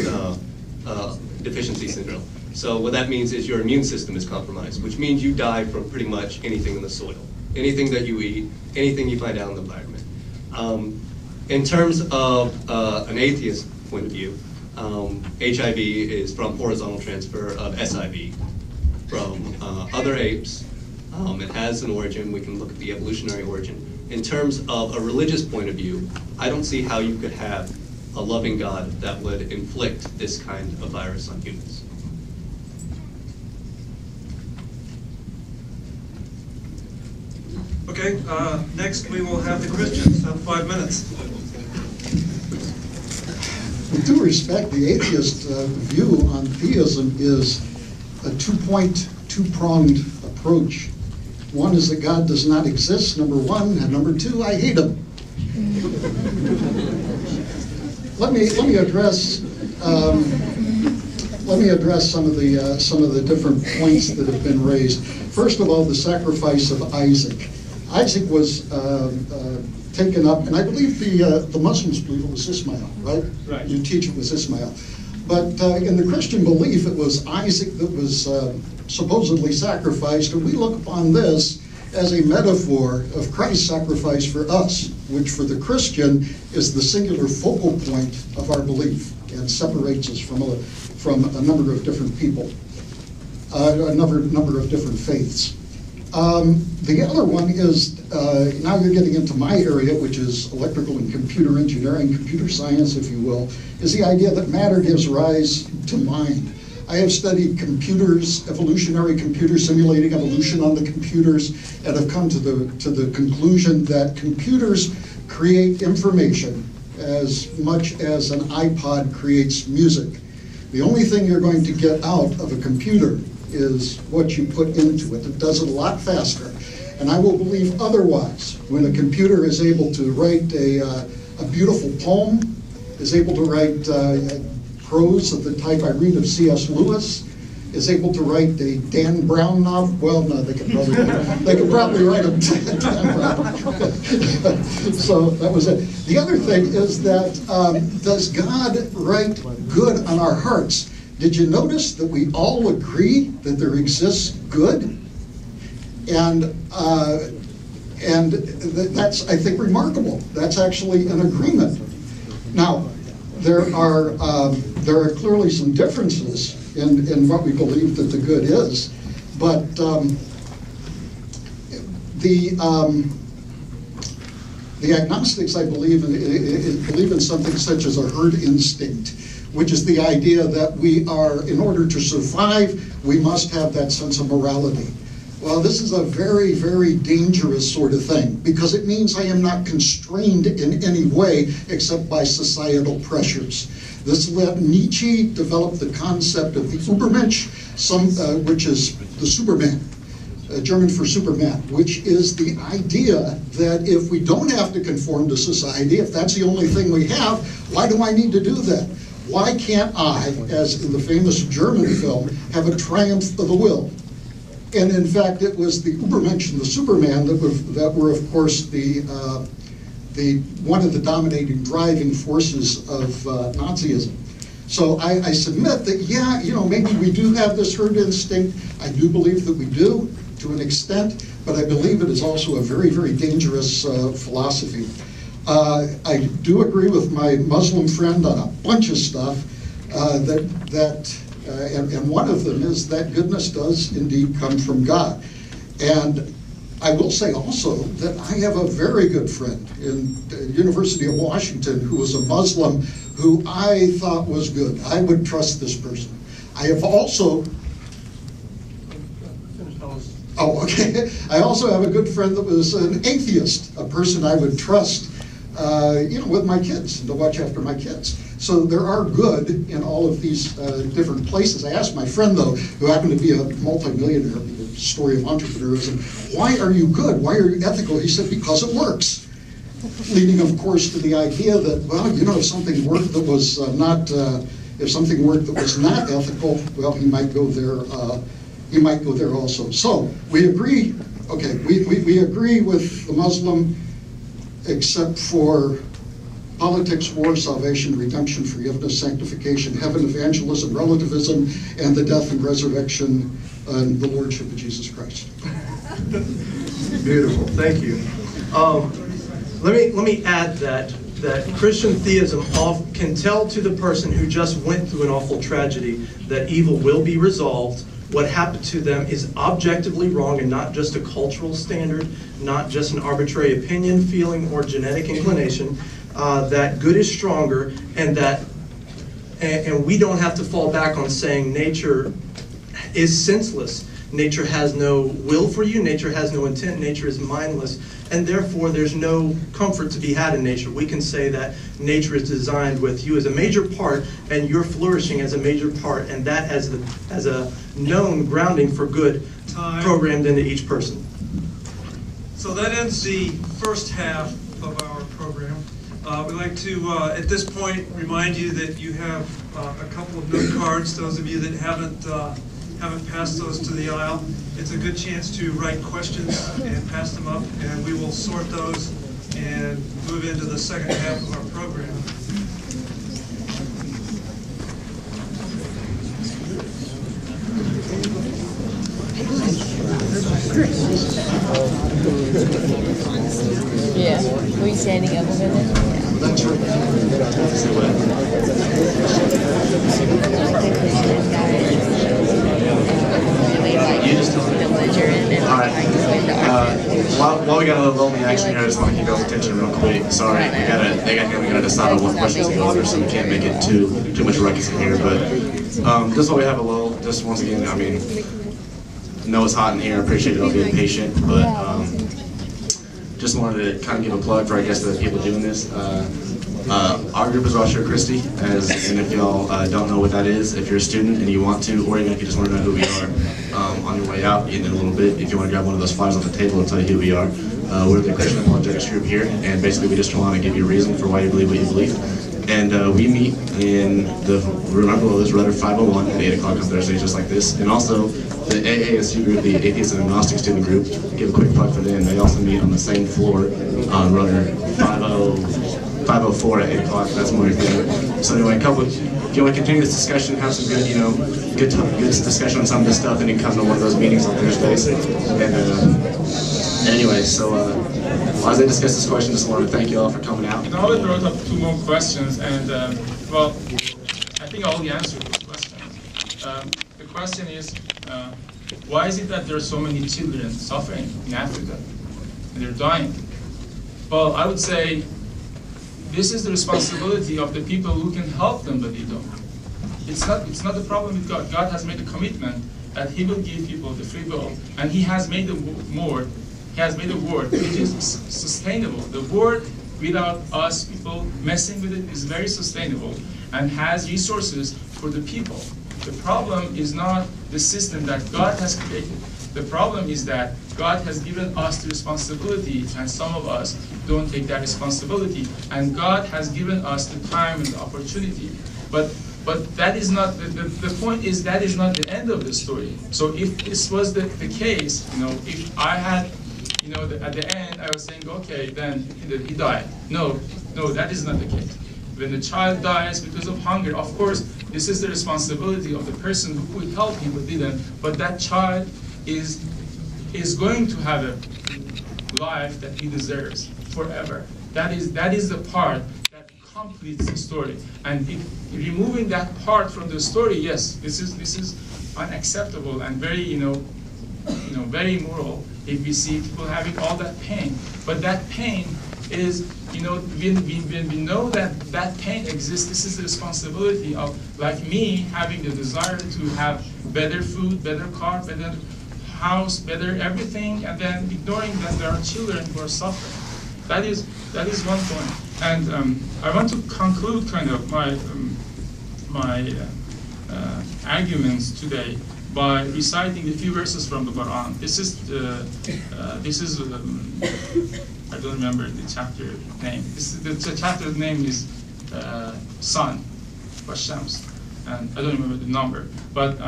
deficiency syndrome. So what that means is your immune system is compromised, which means you die from pretty much anything in the soil, anything that you eat, anything you find out in the environment. In terms of an atheist point of view, HIV is from horizontal transfer of SIV from other apes. It has an origin. We can look at the evolutionary origin. In terms of a religious point of view, I don't see how you could have a loving God that would inflict this kind of virus on humans. Okay, next we will have the Christians. 5 minutes. With due respect, the atheist view on theism is a two-pronged approach. One is that God does not exist, number one, and number two, I hate him. Let me address some of the different points that have been raised. First of all, the sacrifice of Isaac. Isaac was taken up, and I believe the Muslims believe it was Ismail, right? Right. You teach it was Ismail. But in the Christian belief, it was Isaac that was supposedly sacrificed, and we look upon this as a metaphor of Christ's sacrifice for us, which for the Christian is the singular focal point of our belief and separates us from a number of different people, a number of different faiths. The other one is, now you're getting into my area, which is electrical and computer engineering, computer science, if you will, is the idea that matter gives rise to mind. I have studied computers, evolutionary computers, simulating evolution on the computers, and have come to the conclusion that computers create information as much as an iPod creates music. The only thing you're going to get out of a computer is what you put into it. It does it a lot faster. And I will believe otherwise when a computer is able to write a beautiful poem, is able to write prose of the type I read of C.S. Lewis, is able to write a Dan Brown novel. Well, no, they could probably write a Dan Brown. So that was it. The other thing is that does God write good on our hearts? Did you notice that we all agree that there exists good? And that's, I think, remarkable. That's actually an agreement. Now, there are clearly some differences in what we believe that the good is, but the agnostics, I believe in something such as a herd instinct, which is the idea that we are, in order to survive, we must have that sense of morality. Well, this is a very, very dangerous sort of thing, because it means I am not constrained in any way except by societal pressures. This let Nietzsche develop the concept of the Übermensch, which is the Superman, German for Superman, which is the idea that if we don't have to conform to society, if that's the only thing we have, why do I need to do that? Why can't I, as in the famous German film, have a triumph of the will? And in fact, it was the Übermensch and the Superman that were, of course, one of the dominating driving forces of Nazism. So I submit that, yeah, maybe we do have this herd instinct. I do believe that we do, to an extent, but I believe it is also a very, very dangerous philosophy. I do agree with my Muslim friend on a bunch of stuff, and one of them is that goodness does indeed come from God. And I will say also that I have a very good friend in the University of Washington who was a Muslim who I thought was good. I would trust this person. I have also... Oh, okay. I also have a good friend that was an atheist, a person I would trust, with my kids, and to watch after my kids. So there are good in all of these different places. I asked my friend, though, who happened to be a multimillionaire, the story of entrepreneurism, why are you good? Why are you ethical? He said, because it works. Leading, of course, to the idea that, well, if something worked that was if something worked that was not ethical, well, he might go there. He might go there also. So we agree. Okay, we agree with the Muslim, except for politics, war, salvation, redemption, forgiveness, sanctification, heaven, evangelism, relativism, and the death and resurrection and the lordship of Jesus Christ. Beautiful, thank you. Let me add that Christian theism can tell to the person who just went through an awful tragedy that evil will be resolved. What happened to them is objectively wrong and not just a cultural standard, not just an arbitrary opinion, feeling, or genetic inclination. That good is stronger, and we don't have to fall back on saying nature is senseless. Nature has no will for you, nature has no intent, nature is mindless, and therefore there's no comfort to be had in nature. We can say that nature is designed with you as a major part, and you're flourishing as a major part, and that as a known grounding for good programmed into each person. So that ends the first half of our program. We'd like to, at this point, remind you that you have a couple of note cards. Those of you that haven't passed those to the aisle, it's a good chance to write questions and pass them up, and we will sort those and move into the second half of our program. Yeah. Were you standing up over there? That's right. While we got a little lonely action here, I just want to keep y'all's attention real quick. Sorry, we gotta decide on what questions to go over, so we can't make it too much ruckus in here. But just while we have a lull, just once again, I mean, I know it's hot in here. I appreciate y'all being patient, but just wanted to kind of give a plug for, I guess, the people doing this. Our group is Ratio Christi, and if y'all don't know what that is, if you're a student and you want to, or even if you just want to know who we are, on your way out in a little bit, if you want to grab one of those flyers on the table, it'll tell you who we are. We're the Christian Apologetics group here, and basically we just want to give you a reason for why you believe what you believe. And we meet in the Remember Low's Rudder 501 at 8 o'clock on Thursdays, just like this. And also the AASU group, the Atheist and Agnostic Student Group, give a quick plug for them. They also meet on the same floor on Rudder 504 at 8 o'clock. That's more thing. So anyway, if you want to continue this discussion, have some good, good discussion on some of this stuff, then you can come to one of those meetings on Thursdays. And anyway, so as I discuss this question, just want to thank you all for coming out. Now we brought up two more questions, and well, I think I already answered those questions. The question is, why is it that there are so many children suffering in Africa and they're dying? Well, I would say this is the responsibility of the people who can help them, but they don't. It's not the problem with God. God has made a commitment that He will give people the free will, and He has made a word. He has made a word which is sustainable. The word, without us people messing with it, is very sustainable and has resources for the people. The problem is not the system that God has created. The problem is that God has given us the responsibility, and some of us don't take that responsibility. And God has given us the time and the opportunity. But that is not, the point is that is not the end of the story. So if this was the case, if I had, at the end I was saying, okay, then he died. No, that is not the case. When the child dies because of hunger, of course, this is the responsibility of the person who could help him but didn't. But that child is going to have a life that he deserves forever. That is the part that completes the story. And removing that part from the story, yes, this is unacceptable and very very immoral if we see people having all that pain. But that pain is, when we know that pain exists, this is the responsibility of, like me, having the desire to have better food, better car, better house, better everything, and then ignoring that there are children who are suffering. That is one point. And I want to conclude kind of my arguments today by reciting a few verses from the Quran. This is I don't remember the chapter name. The chapter name is Sun, or Shams, and I don't remember the number. But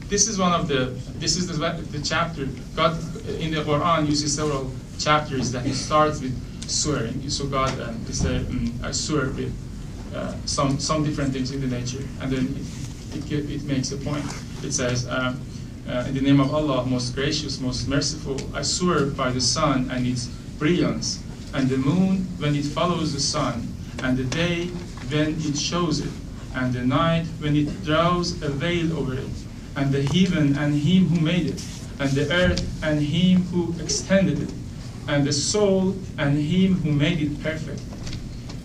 this is the chapter. God in the Quran uses several chapters that it starts with swearing. So God say, I swear with some different things in the nature, and then it makes a point. It says, in the name of Allah, most gracious, most merciful, I swear by the sun and its brilliance, and the moon when it follows the sun, and the day when it shows it, and the night when it draws a veil over it, and the heaven and Him who made it, and the earth and Him who extended it, and the soul and Him who made it perfect.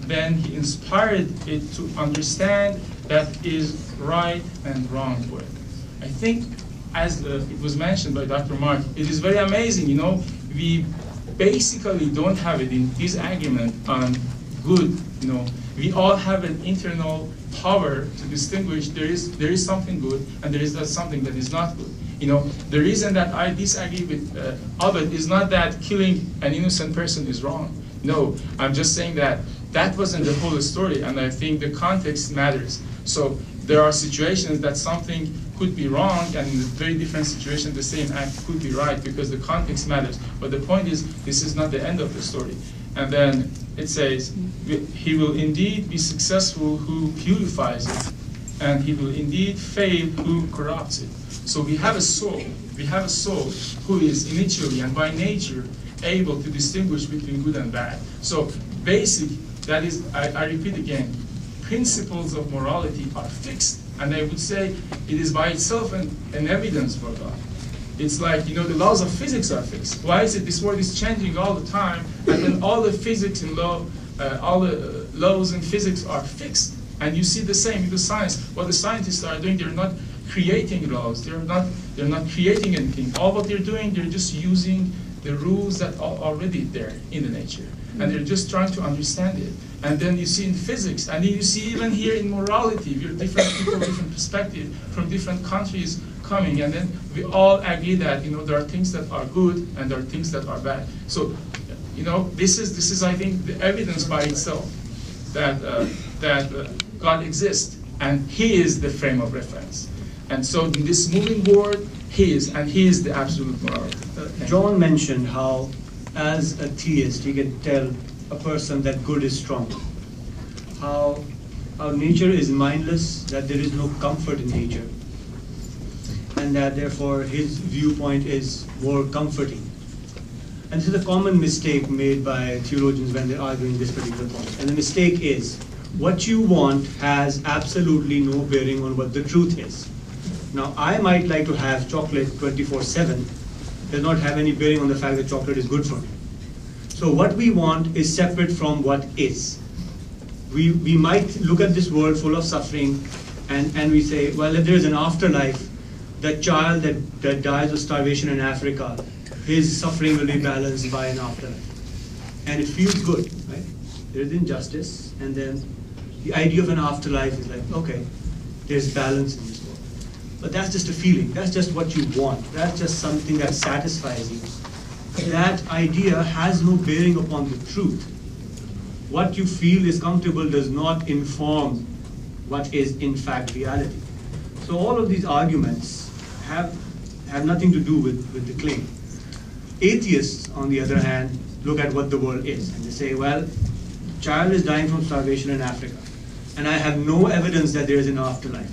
Then He inspired it to understand that is right and wrong for it. I think, as it was mentioned by Dr. Mark, it is very amazing, we basically don't have it in this argument on good, we all have an internal power to distinguish there is something good and there is something that is not good. The reason that I disagree with Abed is not that killing an innocent person is wrong. No, I'm just saying that wasn't the whole story, and I think the context matters. So there are situations that something could be wrong, and in a very different situation the same act could be right, because the context matters. But the point is, this is not the end of the story. And then it says, he will indeed be successful who purifies it, and he will indeed fail who corrupts it. So we have a soul who is initially and by nature able to distinguish between good and bad. So basic, that is, I repeat again, principles of morality are fixed, and I would say it is by itself an evidence for God. It's like, the laws of physics are fixed. Why is it this world is changing all the time, and then all the physics and all the laws in physics are fixed? And you see the same in the science. What the scientists are doing, they're not creating laws. They're not creating anything. All what they're doing, they're just using the rules that are already there in the nature, and they're just trying to understand it. And then you see in physics, and then you see even here in morality, we're different people, different perspective from different countries coming, and then we all agree that there are things that are good and there are things that are bad. So this is I think the evidence by itself that God exists, and He is the frame of reference. And so in this moving world, He is the absolute morality. John mentioned how, as a theist, he can tell a person that good is strong. How nature is mindless, that there is no comfort in nature, and that therefore his viewpoint is more comforting. And this is a common mistake made by theologians when they're arguing this particular point. And the mistake is, what you want has absolutely no bearing on what the truth is. Now, I might like to have chocolate 24/7, does not have any bearing on the fact that chocolate is good for me. So what we want is separate from what is. We might look at this world full of suffering and we say, well, if there's an afterlife, that child that dies of starvation in Africa, his suffering will be balanced by an afterlife. And it feels good, right? There is injustice, and then the idea of an afterlife is like, okay, there's balance in this world. But that's just a feeling, that's just what you want, that's just something that satisfies you. That idea has no bearing upon the truth. What you feel is comfortable does not inform what is in fact reality. So all of these arguments have nothing to do with the claim. Atheists, on the other hand, look at what the world is, and they say, well, child is dying from starvation in Africa, and I have no evidence that there is an afterlife,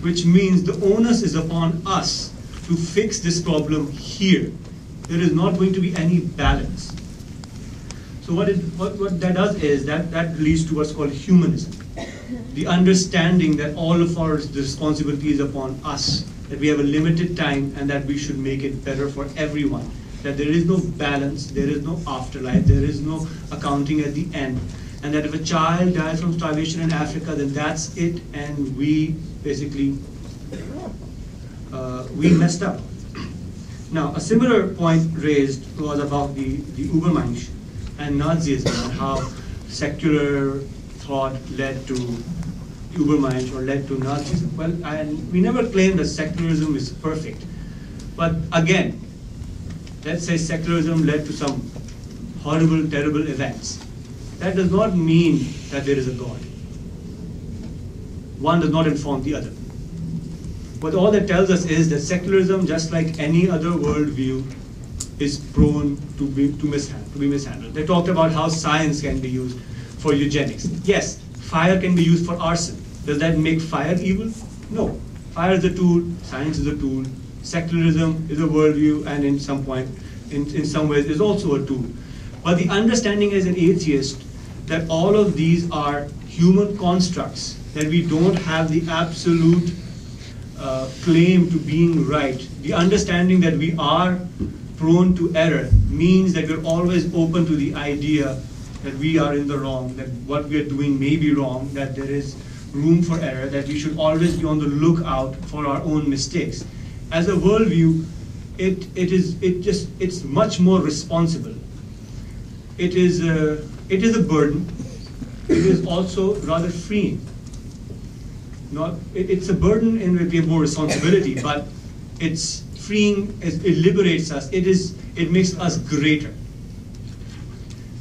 which means the onus is upon us to fix this problem here. There is not going to be any balance. So what that does is that leads to what's called humanism. The understanding that all of our responsibility is upon us, that we have a limited time and that we should make it better for everyone. That there is no balance, there is no afterlife, there is no accounting at the end. And that if a child dies from starvation in Africa, then that's it, and we basically, we messed up. Now, a similar point raised was about the Übermensch and Nazism, and how secular thought led to Übermensch or led to Nazism. Well, we never claimed that secularism is perfect. But again, let's say secularism led to some horrible, terrible events. That does not mean that there is a God. One does not inform the other. But all that tells us is that secularism, just like any other worldview, is prone to be mishandled. They talked about how science can be used for eugenics. Yes, fire can be used for arson. Does that make fire evil? No. Fire is a tool, science is a tool, secularism is a worldview, and in some ways is also a tool. But the understanding as an atheist that all of these are human constructs, that we don't have the absolute claim to being right. The understanding that we are prone to error means that we're always open to the idea that we are in the wrong, that what we are doing may be wrong, that there is room for error, that we should always be on the lookout for our own mistakes. As a worldview, it's much more responsible. It is a burden. It is also rather freeing. It's a burden in which we have more responsibility, but it's freeing. It liberates us. It makes us greater.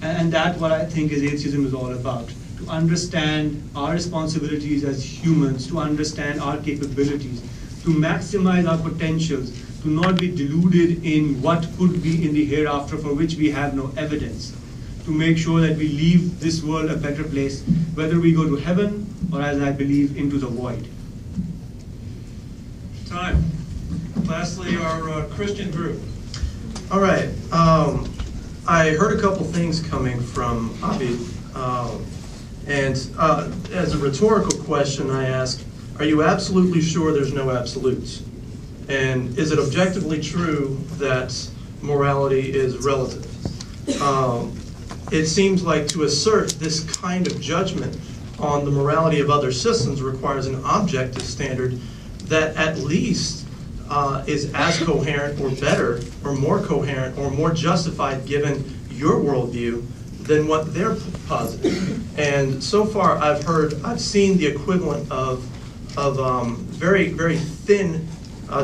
And that's what I think is atheism is all about. To understand our responsibilities as humans, to understand our capabilities, to maximize our potentials, to not be deluded in what could be in the hereafter for which we have no evidence, to make sure that we leave this world a better place, whether we go to heaven or, as I believe, into the void. Time. Lastly, our Christian group. All right. I heard a couple things coming from Abid. And as a rhetorical question, I ask, are you absolutely sure there's no absolutes? And is it objectively true that morality is relative? It seems like to assert this kind of judgment on the morality of other systems requires an objective standard that at least is as coherent or better or more coherent or more justified given your worldview than what they're positing. And so far I've seen the equivalent of very, very thin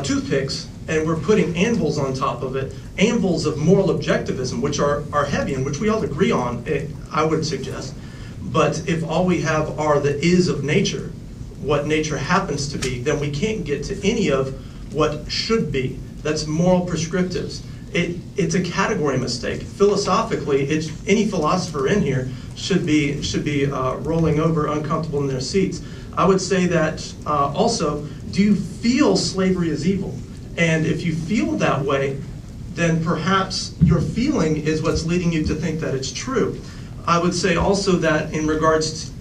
toothpicks, and we're putting anvils on top of it, anvils of moral objectivism, which are heavy and which we all agree on, I would suggest. But if all we have are the is of nature, what nature happens to be, then we can't get to any of what should be. That's moral prescriptives. It's a category mistake. Philosophically, any philosopher in here should be rolling over uncomfortable in their seats. I would say that also, do you feel slavery is evil? And if you feel that way, then perhaps your feeling is what's leading you to think that it's true. I would say also that in regards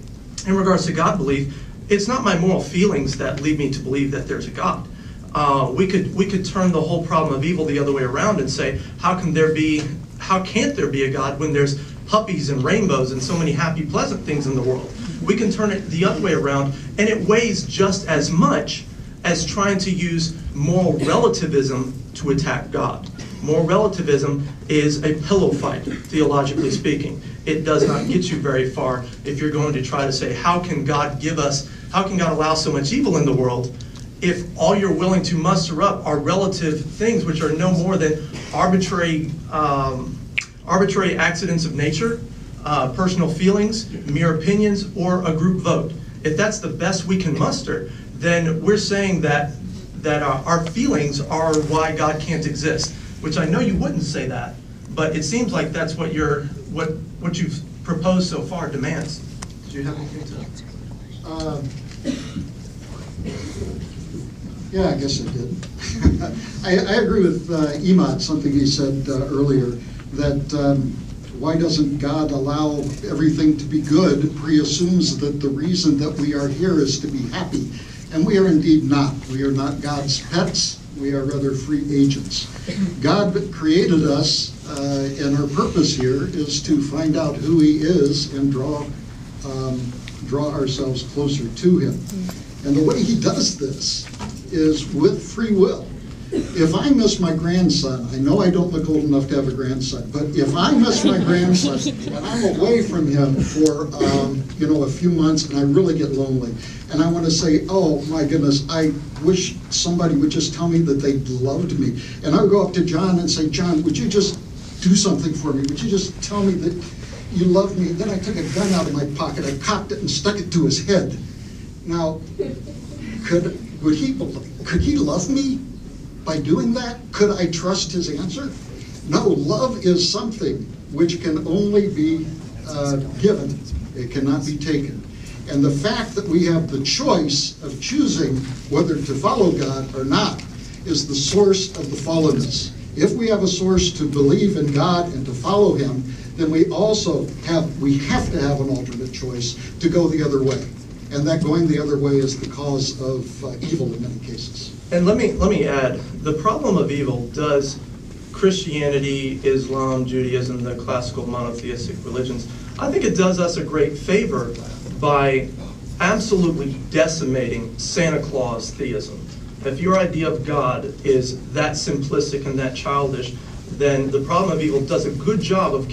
to God belief, it's not my moral feelings that lead me to believe that there's a God. We could turn the whole problem of evil the other way around and say, how can't there be a God when there's puppies and rainbows and so many happy, pleasant things in the world. We can turn it the other way around, and it weighs just as much as trying to use moral relativism to attack God. Moral relativism is a pillow fight, theologically speaking. It does not get you very far if you're going to try to say, how can God allow so much evil in the world, if all you're willing to muster up are relative things which are no more than arbitrary accidents of nature, personal feelings, mere opinions, or a group vote. If that's the best we can muster, then we're saying that our feelings are why God can't exist. Which I know you wouldn't say that, but it seems like that's what what you've proposed so far demands. Did you have anything to? Yeah, I guess I did. I agree with Emad, something he said earlier, that why doesn't God allow everything to be good preassumes that the reason that we are here is to be happy. And we are indeed not. We are not God's pets. We are rather free agents. God created us, and our purpose here is to find out who He is and draw ourselves closer to Him. And the way He does this is with free will. If I miss my grandson, I know I don't look old enough to have a grandson, but if I miss my grandson and I'm away from him for a few months and I really get lonely, and I want to say, oh my goodness, I wish somebody would just tell me that they loved me. And I would go up to John and say, John, would you just do something for me? Would you just tell me that you love me? Then I took a gun out of my pocket, I cocked it and stuck it to his head. Now, could he love me by doing that? Could I trust his answer? No, love is something which can only be given. It cannot be taken. And the fact that we have the choice of choosing whether to follow God or not is the source of the fallenness. If we have a source to believe in God and to follow Him, then we have to have an alternate choice to go the other way. And that going the other way is the cause of evil in many cases. And let me add, the problem of evil does Christianity, Islam, Judaism, the classical monotheistic religions, I think it does us a great favor by absolutely decimating Santa Claus theism. If your idea of God is that simplistic and that childish, then the problem of evil does a good job of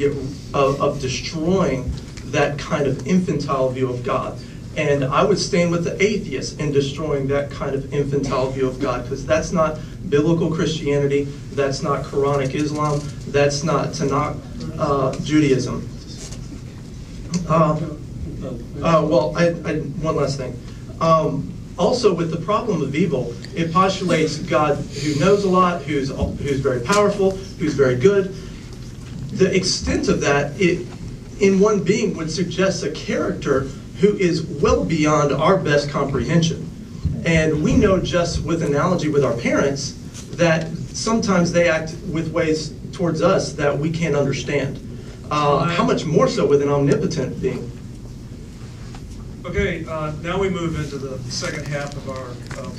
destroying that kind of infantile view of God. And I would stand with the atheists in destroying that kind of infantile view of God, because that's not biblical Christianity, that's not Quranic Islam, that's not Tanakh Judaism. One last thing. Also, with the problem of evil, it postulates God who knows a lot, who's very powerful, who's very good. The extent of that, in one being, would suggest a character who is well beyond our best comprehension. And we know, just with analogy with our parents, that sometimes they act with ways towards us that we can't understand. How much more so with an omnipotent being? Okay, now we move into the second half of our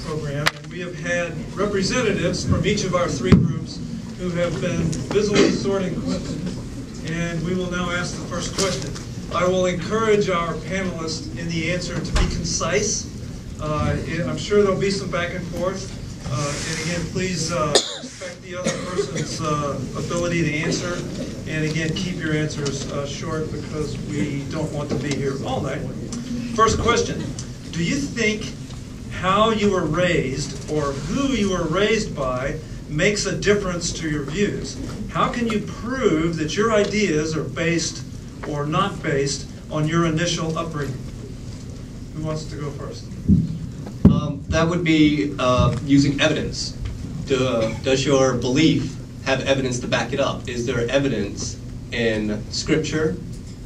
program. And we have had representatives from each of our three groups who have been busily sorting questions. And we will now ask the first question. I will encourage our panelists in the answer to be concise. I'm sure there'll be some back and forth. And again, please respect the other person's ability to answer. And again, keep your answers short, because we don't want to be here all night. First question. Do you think how you were raised or who you were raised by makes a difference to your views? How can you prove that your ideas are based or not based on your initial upbringing? Who wants to go first? That would be using evidence. Does your belief have evidence to back it up? Is there evidence in Scripture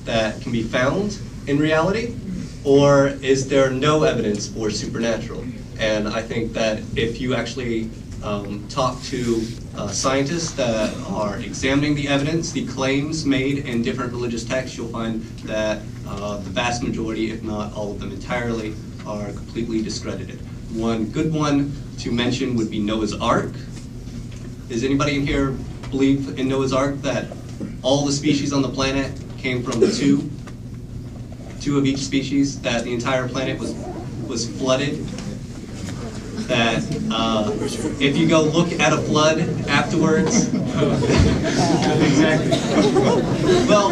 that can be found in reality? Or is there no evidence for supernatural? And I think that if you actually talk to scientists that are examining the evidence, the claims made in different religious texts, you'll find that the vast majority, if not all of them entirely, are completely discredited. One good one to mention would be Noah's Ark. Does anybody in here believe in Noah's Ark, that all the species on the planet came from two of each species, that the entire planet was flooded, that if you go look at a flood afterwards, Exactly. well,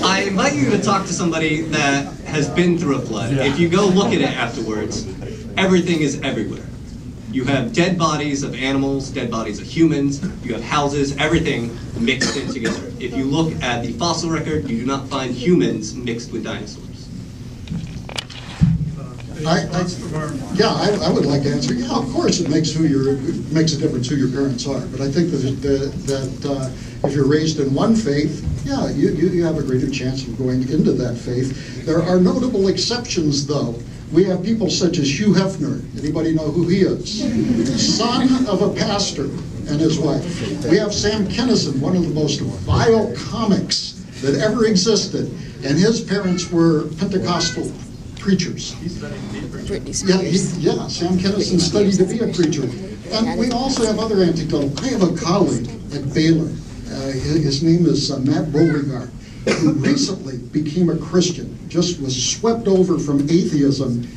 I invite you to talk to somebody that has been through a flood. If you go look at it afterwards, everything is everywhere. You have dead bodies of animals, dead bodies of humans, you have houses, everything mixed in together. If you look at the fossil record, you do not find humans mixed with dinosaurs. I would like to answer. Yeah, of course, it makes a difference who your parents are. But I think that if you're raised in one faith, yeah, you have a greater chance of going into that faith. There are notable exceptions, though. We have people such as Hugh Hefner. Anybody know who he is? Son of a pastor and his wife. We have Sam Kinison, one of the most vile comics that ever existed, and his parents were Pentecostal preachers. Yeah, Sam Kinison studied to be a preacher. And we also have other anecdotal. I have a colleague at Baylor. His name is Matt Beauregard, who recently became a Christian, just was swept over from atheism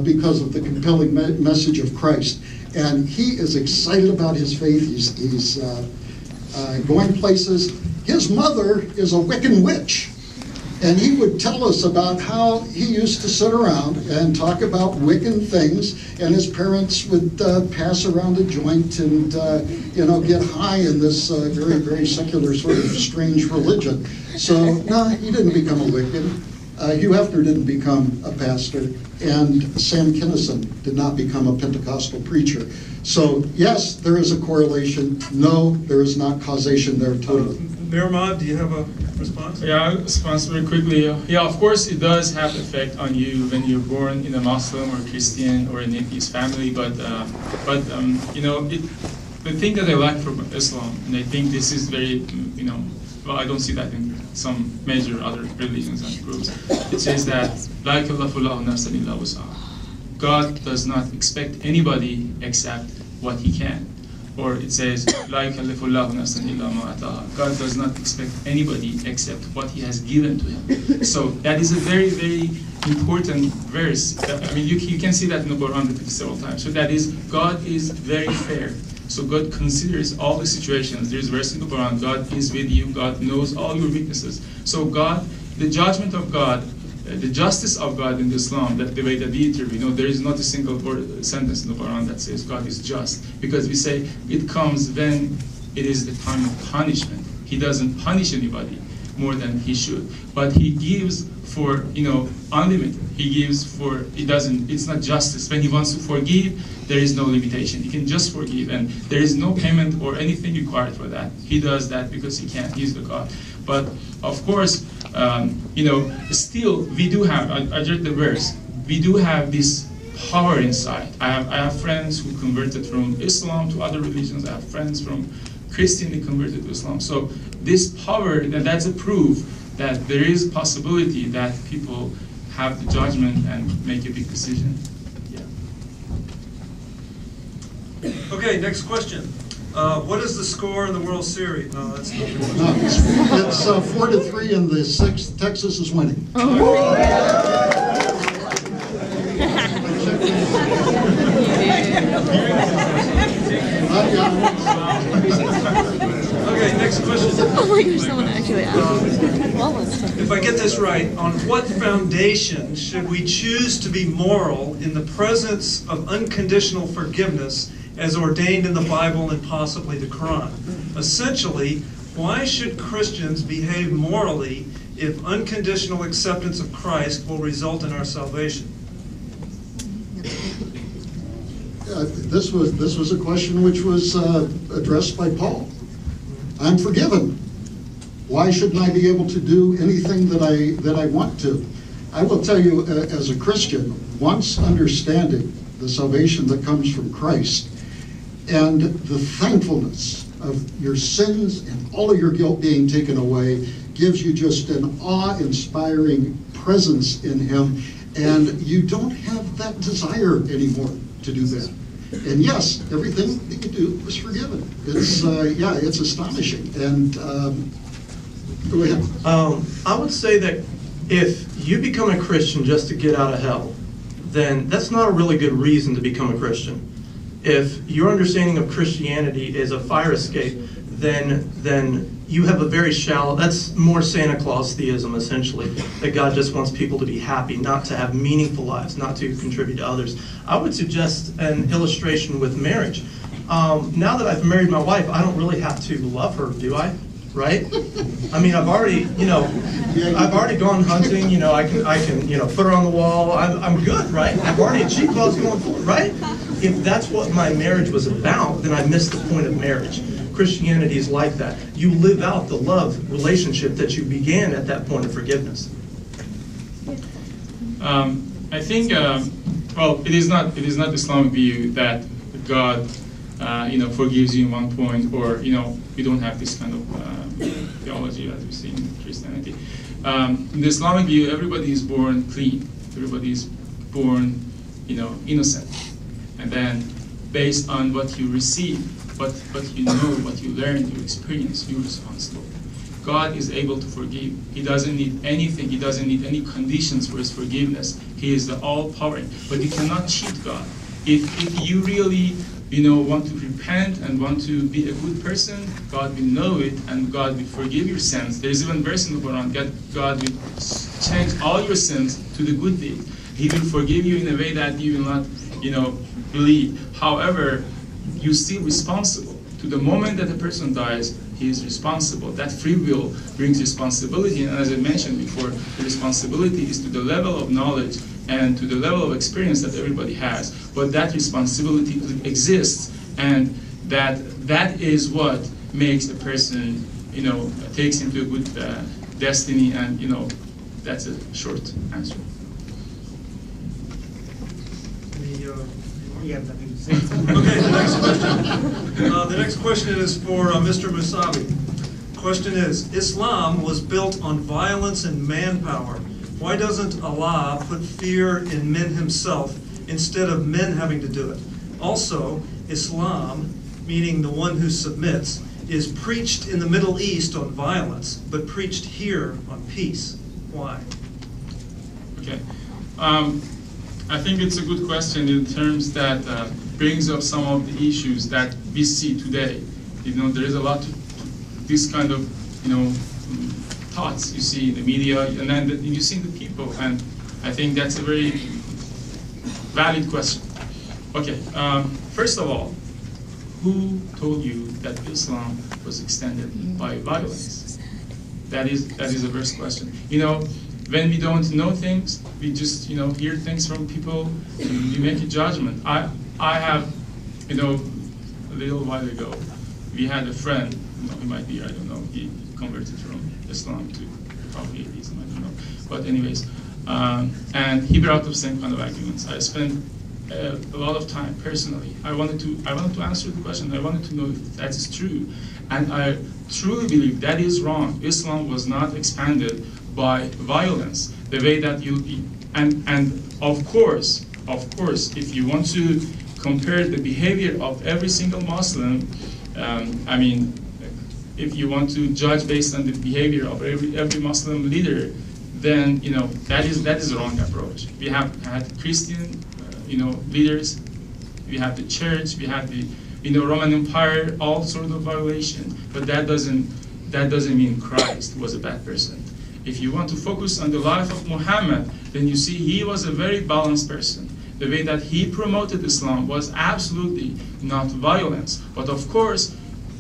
because of the compelling message of Christ. And he is excited about his faith. He's going places. His mother is a Wiccan witch. And he would tell us about how he used to sit around and talk about Wiccan things, and his parents would pass around a joint and get high in this very, very secular sort of strange religion. So no, he didn't become a Wiccan. Hugh Hefner didn't become a pastor, and Sam Kinison did not become a Pentecostal preacher. So yes, there is a correlation. No, there is not causation there totally. Miramad, do you have a response? Yeah, I'll respond very quickly. Yeah, of course it does have effect on you when you're born in a Muslim or Christian or an atheist family, but the thing that I like from Islam, and I think this is very, well, I don't see that in some major other religions and groups. It says that La yukallifullahu nafsan illa wus'aha. God does not expect anybody except what he can. Or it says, La yukallifullahu nafsan illa ma ataha. God does not expect anybody except what he has given to him. So that is a very, very important verse. I mean, you can see that in the Quran repeated several times. So that is, God is very fair. So God considers all the situations. There's a verse in the Quran, God is with you, God knows all your weaknesses. So God, the judgment of God, the justice of God in Islam, that the way that we interpret, there is not a single word, sentence in the Quran that says God is just, because we say it comes when it is the time of punishment. He doesn't punish anybody more than he should, but he gives for unlimited. He gives for it's not justice. When he wants to forgive, there is no limitation. He can just forgive, and there is no payment or anything required for that. He does that because he can. He's the God. But of course, still we do have. I read the verse. We do have this power inside. I have friends who converted from Islam to other religions. I have friends from Christianity converted to Islam. So this power, that's a proof that there is a possibility that people have the judgment and make a big decision. Yeah. Okay, next question. What is the score in the World Series? No, that's not good. No, it's 4-3 in the sixth. Texas is winning. Okay, next question. Someone actually asked. If I get this right, on what foundation should we choose to be moral in the presence of unconditional forgiveness as ordained in the Bible and possibly the Quran? Essentially, why should Christians behave morally if unconditional acceptance of Christ will result in our salvation? This was a question which was addressed by Paul. I'm forgiven. Why shouldn't I be able to do anything that I want to? I will tell you, as a Christian, once understanding the salvation that comes from Christ and the thankfulness of your sins and all of your guilt being taken away gives you just an awe-inspiring presence in Him, and you don't have that desire anymore to do that. And yes, everything that you do is forgiven. It's it's astonishing. And Go ahead. I would say that if you become a Christian just to get out of hell, then that's not a really good reason to become a Christian. If your understanding of Christianity is a fire escape, then you have a very shallow, that's more Santa Claus theism, essentially, that God just wants people to be happy, not to have meaningful lives, not to contribute to others. I would suggest an illustration with marriage. Now that I've married my wife, I don't really have to love her, do I? Right? I mean, I've already gone hunting, I can, put her on the wall. I'm good, right? I've already achieved what I was going for, right? If that's what my marriage was about, then I missed the point of marriage. Christianity is like that. You live out the love relationship that you began at that point of forgiveness. I think, well, it is not Islamic view that God, forgives you in one point, or we don't have this kind of theology as we see in Christianity. In the Islamic view, everybody is born clean. Everybody is born, innocent, and then based on what you receive, what you know, what you learn, your experience, you're responsible. God is able to forgive. He doesn't need anything. He doesn't need any conditions for his forgiveness. He is the all-powering. But you cannot cheat God. If you really want to repent and want to be a good person, God will know it and God will forgive your sins. There's even a verse in the Quran that God will change all your sins to the good deed. He will forgive you in a way that you will not, believe. However, you're still responsible. To the moment that a person dies, he is responsible. That free will brings responsibility, and as I mentioned before, the responsibility is to the level of knowledge and to the level of experience that everybody has. But that responsibility exists, and that is what makes a person, takes him to a good destiny, and that's a short answer. You have nothing to say. Okay, the next question. The next question is for Mr. Musavi. Question is, Islam was built on violence and manpower. Why doesn't Allah put fear in men himself instead of men having to do it? Also, Islam, meaning the one who submits, is preached in the Middle East on violence, but preached here on peace. Why? Okay. I think it's a good question in terms that brings up some of the issues that we see today. There is a lot of this kind of, thoughts you see in the media, and then you see the people, and I think that's a very valid question. Okay, first of all, who told you that Islam was extended by violence? That is the first question. When we don't know things, we just hear things from people, and we make a judgment. I have, a little while ago, we had a friend, he might be, I don't know, he converted from Islam to probably atheism, I don't know. But anyways, and he brought up the same kind of arguments. I spent a lot of time personally. I wanted to answer the question. I wanted to know if that is true, and I truly believe that is wrong. Islam was not expanded by violence, the way that and of course, if you want to compare the behavior of every single Muslim, if you want to judge based on the behavior of every Muslim leader, then that is the wrong approach. We have had Christian, leaders, we have the church, we have the Roman Empire, all sorts of violation, but that doesn't mean Christ was a bad person. If you want to focus on the life of Muhammad, then you see he was a very balanced person. The way that he promoted Islam was absolutely not violence. But of course,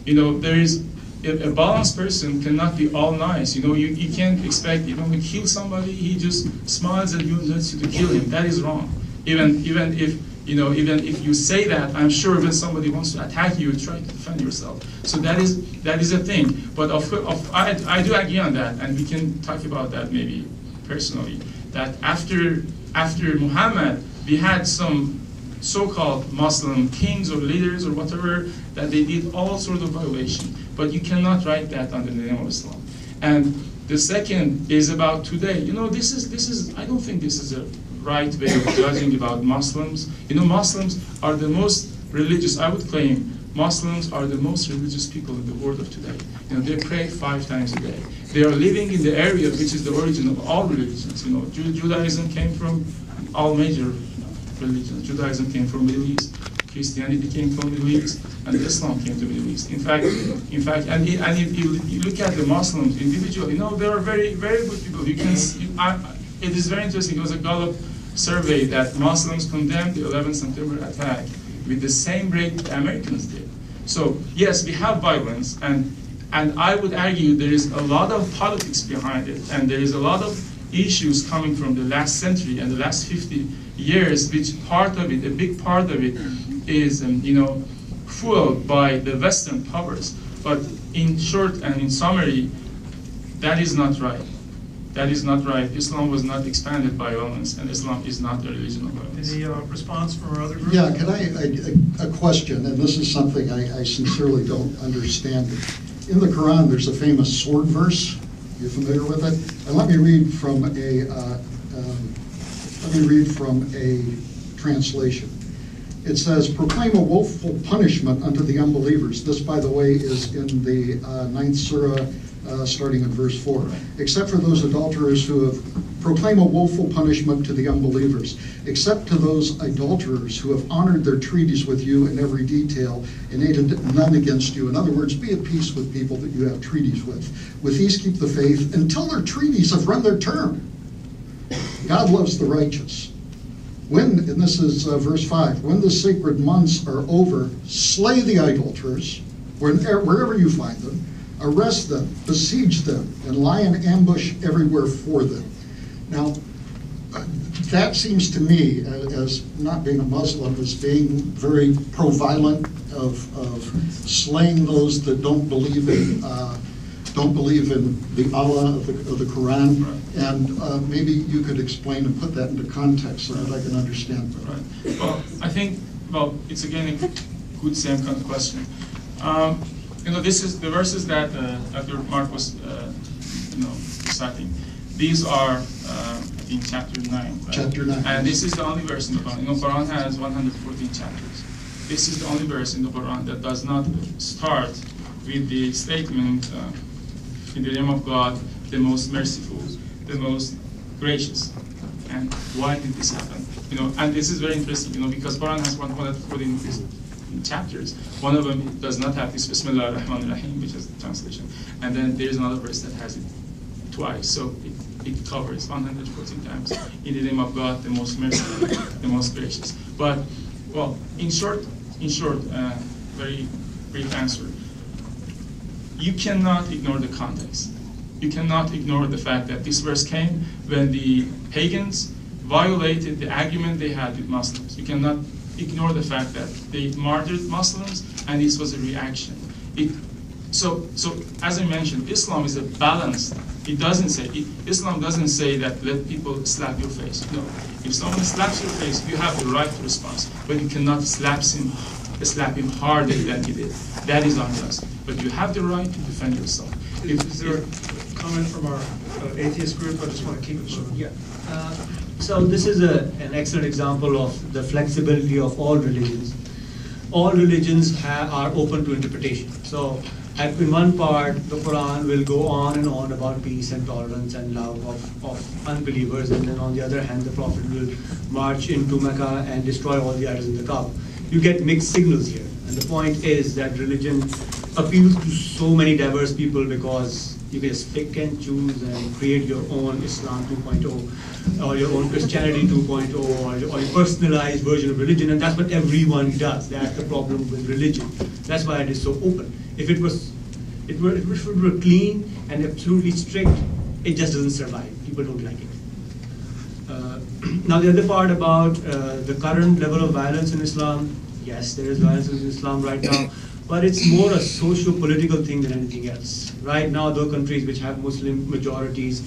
there is a balanced person cannot be all nice. You can't expect, when you kill somebody, he just smiles at you and lets you to kill him. That is wrong. Even if you say that, I'm sure when somebody wants to attack you, try to defend yourself. So that is a thing. But I do agree on that, and we can talk about that maybe personally. That after Muhammad, we had some so-called Muslim kings or leaders or whatever that they did all sorts of violation. But you cannot write that under the name of Islam. And the second is about today. This is I don't think this is a right way of judging about Muslims. Muslims are the most religious, I would claim, Muslims are the most religious people in the world of today. You know, they pray 5 times a day. They are living in the area which is the origin of all religions. You know, Judaism came from all major religions. Judaism came from Middle East. Christianity came from Middle East, and Islam came to Middle East. In fact, and if you look at the Muslims individually, you know, they are very, very good people. You can, it is very interesting. It was a Gallup survey that Muslims condemned the 11th September attack with the same rate the Americans did. So yes, we have violence, and I would argue there is a lot of politics behind it, and there is a lot of issues coming from the last century and the last 50 years, which part of it, a big part of it, is you know, fueled by the Western powers. But in short and in summary, that is not right. That is not right. Islam was not expanded by violence, and Islam is not a religion of violence. Any response from our other group? Yeah, can a question, and this is something I sincerely don't understand. In the Quran, there's a famous sword verse. You familiar with it? And let me read from a translation. It says, "Proclaim a woeful punishment unto the unbelievers." This, by the way, is in the 9th surah, starting at verse 4. "Except for those adulterers who have proclaim a woeful punishment to the unbelievers, except to those adulterers who have honored their treaties with you in every detail and aided none against you." In other words, be at peace with people that you have treaties with. "With these keep the faith until their treaties have run their term. God loves the righteous. When," and this is verse 5, "when the sacred months are over, slay the idolaters, wherever you find them, arrest them, besiege them, and lie in ambush everywhere for them." Now, that seems to me, as not being a Muslim, as being very pro-violent of slaying those that don't believe in the Allah of the Quran. And maybe you could explain and put that into context so that I can understand better. Right. Well, I think, it's again a good same kind of question. You know, this is the verses that Dr. Mark was, citing. These are in chapter 9. Right? Chapter 9. And this is the only verse in the Quran. You know, Quran has 114 chapters. This is the only verse in the Quran that does not start with the statement, "In the name of God, the most merciful, the most gracious." And why did this happen? You know, and this is very interesting, you know, because Quran has 114 chapters. One of them does not have this Bismillah ar-Rahman ar-Rahim, which is the translation. And then there's another verse that has it twice. So it covers 114 times. "In the name of God, the most merciful, the most gracious." But, well, in short, very brief answer. You cannot ignore the context. You cannot ignore the fact that this verse came when the pagans violated the agreement they had with Muslims. You cannot ignore the fact that they martyred Muslims, and this was a reaction. So as I mentioned, Islam is a balance. Islam doesn't say that let people slap your face. No, if someone slaps your face, you have the right to respond, but you cannot slap him harder than he did. That is unjust. But you have the right to defend yourself. Is there a comment from our atheist group? I just want to keep it moving. Yeah. So this is an excellent example of the flexibility of all religions. All religions are open to interpretation. So in one part, the Quran will go on and on about peace and tolerance and love of unbelievers, and then on the other hand, the Prophet will march into Mecca and destroy all the idols in the Kaaba. You get mixed signals here. And the point is that religion appeals to so many diverse people because you can just pick and choose and create your own Islam 2.0 or your own Christianity 2.0 or your personalized version of religion, and that's what everyone does. That's the problem with religion. That's why it is so open. If it were clean and absolutely strict, it just doesn't survive. People don't like it. Now the other part about the current level of violence in Islam, yes, there is violence in Islam right now, but it's more a socio-political thing than anything else. Right now, the countries which have Muslim majorities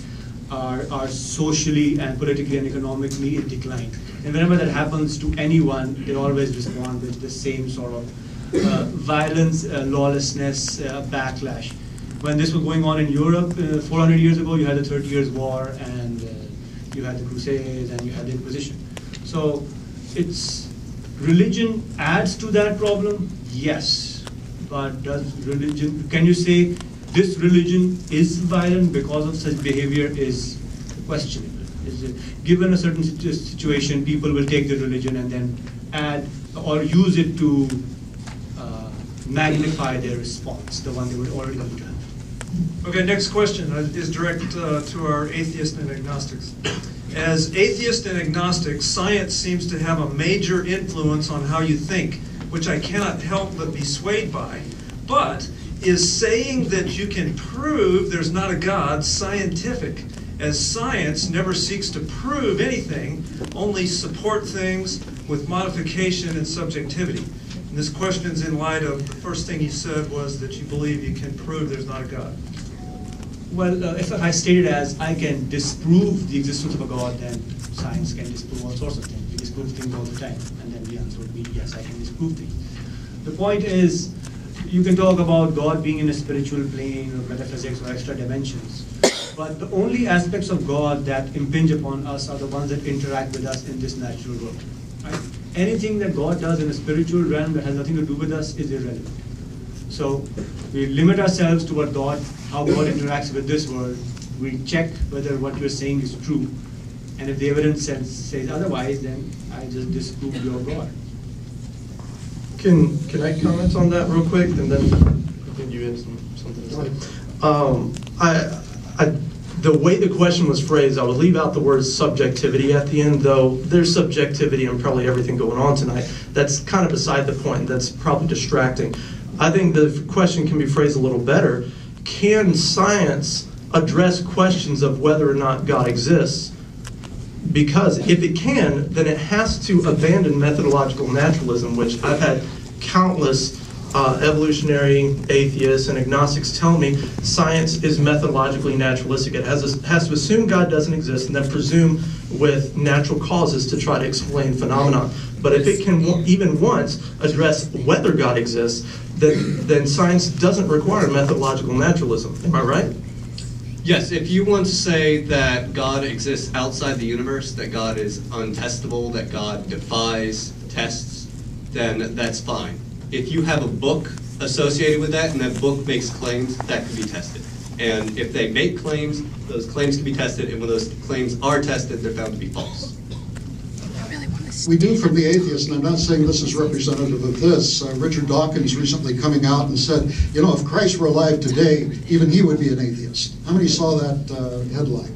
are socially and politically and economically in decline. And whenever that happens to anyone, they always respond with the same sort of violence, lawlessness, backlash. When this was going on in Europe 400 years ago, you had the 30 Years' War, and you had the Crusades, and you had the Inquisition. So religion adds to that problem, yes, but can you say this religion is violent because of such behavior is questionable? Given a certain situation, people will take the religion and then add or use it to magnify their response, the one they were already going to have. Okay, next question is direct to our atheists and agnostics. As atheists and agnostics, science seems to have a major influence on how you think, which I cannot help but be swayed by. But is saying that you can prove there's not a God scientific, as science never seeks to prove anything, only support things with modification and subjectivity? And this question is in light of the first thing you said was that you believe you can prove there's not a God. Well, if I state it as I can disprove the existence of a God, then science can disprove all sorts of things. We disprove things all the time, and then the answer would be yes, I can disprove things. The point is, you can talk about God being in a spiritual plane or metaphysics or extra dimensions, but the only aspects of God that impinge upon us are the ones that interact with us in this natural world. Right? Anything that God does in a spiritual realm that has nothing to do with us is irrelevant. So we limit ourselves to what God, how God interacts with this world. We check whether what you're saying is true, and if the evidence says otherwise, then I just disprove your God. Can I comment on that real quick, and then I think you had something to say. The way the question was phrased, I would leave out the word subjectivity at the end, though there's subjectivity in probably everything going on tonight. That's kind of beside the point. That's probably distracting. I think the question can be phrased a little better. Can science address questions of whether or not God exists? Because if it can, then it has to abandon methodological naturalism, which I've had countless evolutionary atheists and agnostics tell me science is methodologically naturalistic. It has to assume God doesn't exist and then presume with natural causes to try to explain phenomena. But if it can even once address whether God exists, then science doesn't require methodological naturalism. Am I right? Yes, if you want to say that God exists outside the universe, that God is untestable, that God defies tests, then that's fine. If you have a book associated with that and that book makes claims, that can be tested. And if they make claims, those claims can be tested, and when those claims are tested, they're found to be false. We do from the atheists, and I'm not saying this is representative of this, Richard Dawkins recently coming out and said, you know, if Christ were alive today, even he would be an atheist. How many saw that headline?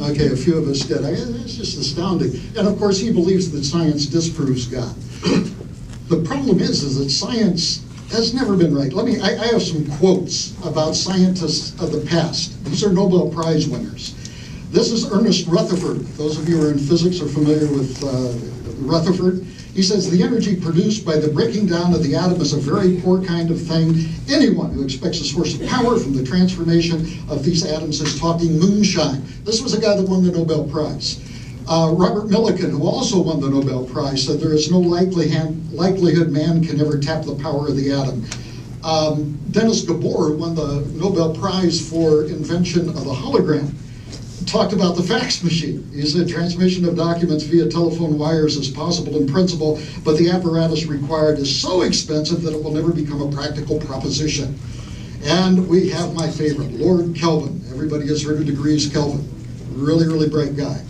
Okay, a few of us did. It's just astounding. And of course, he believes that science disproves God. The problem is that science has never been right. I have some quotes about scientists of the past. These are Nobel Prize winners. This is Ernest Rutherford. Those of you who are in physics are familiar with Rutherford. He says, the energy produced by the breaking down of the atom is a very poor kind of thing. Anyone who expects a source of power from the transformation of these atoms is talking moonshine. This was a guy that won the Nobel Prize. Robert Millikan, who also won the Nobel Prize, said there is no likelihood man can ever tap the power of the atom. Dennis Gabor, who won the Nobel Prize for invention of the hologram, talked about the fax machine. He said transmission of documents via telephone wires is possible in principle, but the apparatus required is so expensive that it will never become a practical proposition. And we have my favorite, Lord Kelvin. Everybody has heard of degrees Kelvin. Really, really bright guy.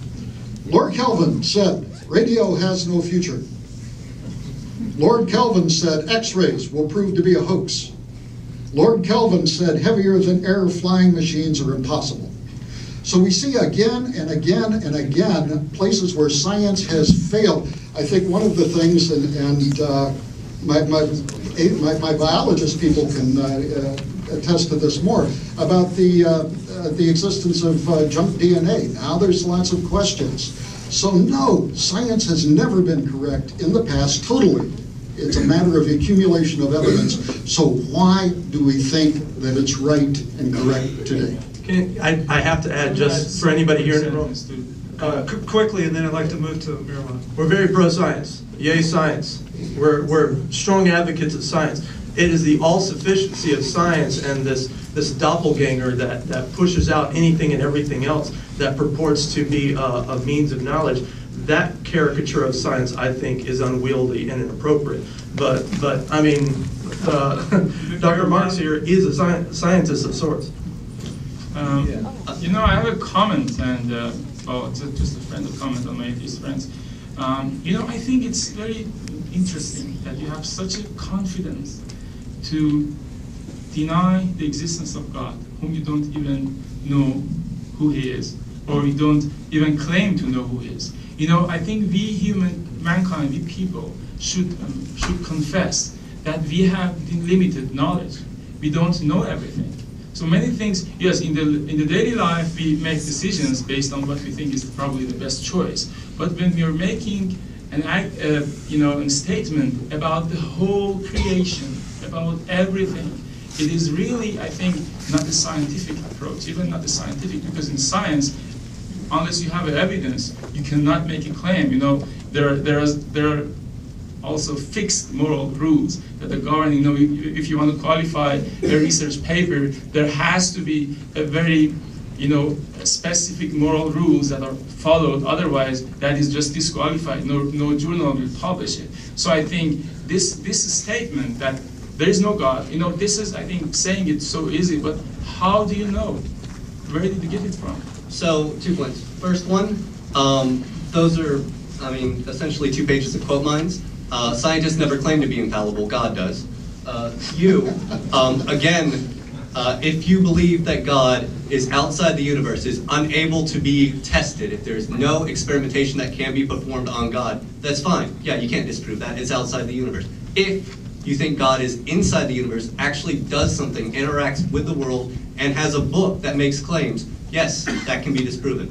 Lord Kelvin said, radio has no future. Lord Kelvin said, X-rays will prove to be a hoax. Lord Kelvin said, heavier than air flying machines are impossible. So we see again and again and again places where science has failed. I think one of the things, and my biologist people can attest to this more, about the existence of junk DNA. Now there's lots of questions. So no, science has never been correct in the past, totally. It's a matter of accumulation of evidence. So why do we think that it's right and correct today? I have to add, just for anybody here in the room, Quickly, and then I'd like to move to marijuana. we're very pro-science. Yay, science. We're strong advocates of science. It is the all-sufficiency of science and this doppelganger that pushes out anything and everything else that purports to be a means of knowledge. That caricature of science, I think, is unwieldy and inappropriate. But I mean, Dr. Marks here is a scientist of sorts. You know, I have a comment, and well, it's just a friendly comment on my atheist friends. You know, I think it's very interesting that you have such a confidence to deny the existence of God, whom you don't even know who He is, or you don't even claim to know who He is. You know, I think we mankind, we people, should confess that we have limited knowledge. We don't know everything. So many things, yes, in the daily life we make decisions based on what we think is probably the best choice. But when we are making a statement about the whole creation, about everything, it is really, I think, not a scientific approach, even not a scientific, because in science, unless you have evidence, you cannot make a claim. You know, there are also fixed moral rules that are governing. You know, if you want to qualify a research paper, there has to be a very, specific moral rules that are followed. Otherwise, that is just disqualified. No journal will publish it. So I think this statement that there is no God, this is, I think, saying it so easy, but how do you know? Where did you get it from? So, 2 points. First one, those are, essentially 2 pages of quote mines. Scientists never claim to be infallible, God does. Again, if you believe that God is outside the universe, is unable to be tested, if there's no experimentation that can be performed on God, that's fine. Yeah, you can't disprove that. It's outside the universe. If you think God is inside the universe, actually does something, interacts with the world, and has a book that makes claims, yes, that can be disproven.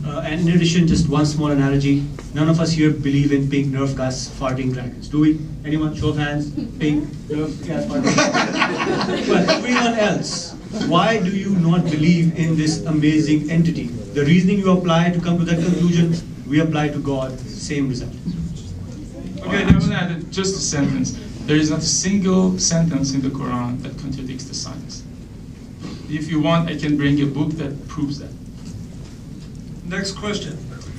And in addition, just one small analogy. None of us here believe in pink Nerf gas farting dragons. Do we? Anyone? Show of hands. Pink Nerf gas farting dragons. Well, everyone else, why do you not believe in this amazing entity? The reasoning you apply to come to that conclusion, we apply to God, same result. Okay, I'm going to add just a sentence. There is not a single sentence in the Quran that contradicts the science. If you want, I can bring a book that proves that. Next question.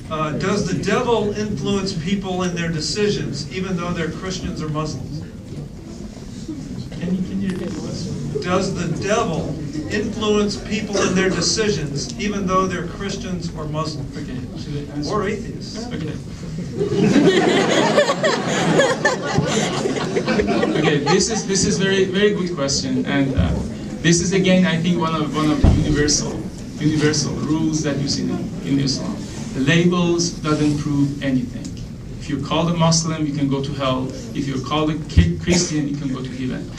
Does the devil influence people in their decisions, even though they're Christians or Muslims? Can you repeat the question? Does the devil influence people in their decisions, even though they're Christians or Muslims? Okay, should I answer? Or atheists? Okay. Okay, this is very good question, and this is again, I think, one of the universal rules that you see in Islam. The labels doesn't prove anything. If you're called a Muslim, you can go to hell. If you're called a Christian, you can go to heaven.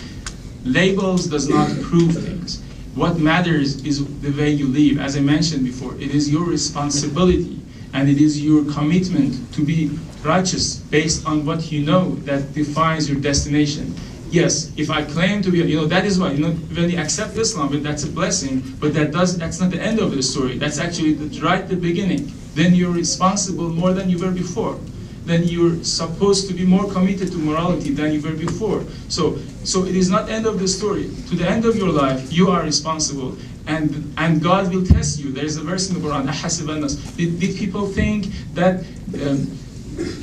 Labels does not prove things. What matters is the way you live. As I mentioned before, it is your responsibility and it is your commitment to be righteous based on what you know that defines your destination. Yes, if I claim to be, that is why, when you accept Islam, that's a blessing, but that's not the end of the story. That's actually right at the beginning. Then you're responsible more than you were before. Then you're supposed to be more committed to morality than you were before. So it is not end of the story. To the end of your life, you are responsible, and God will test you. There is a verse in the Quran, did people think that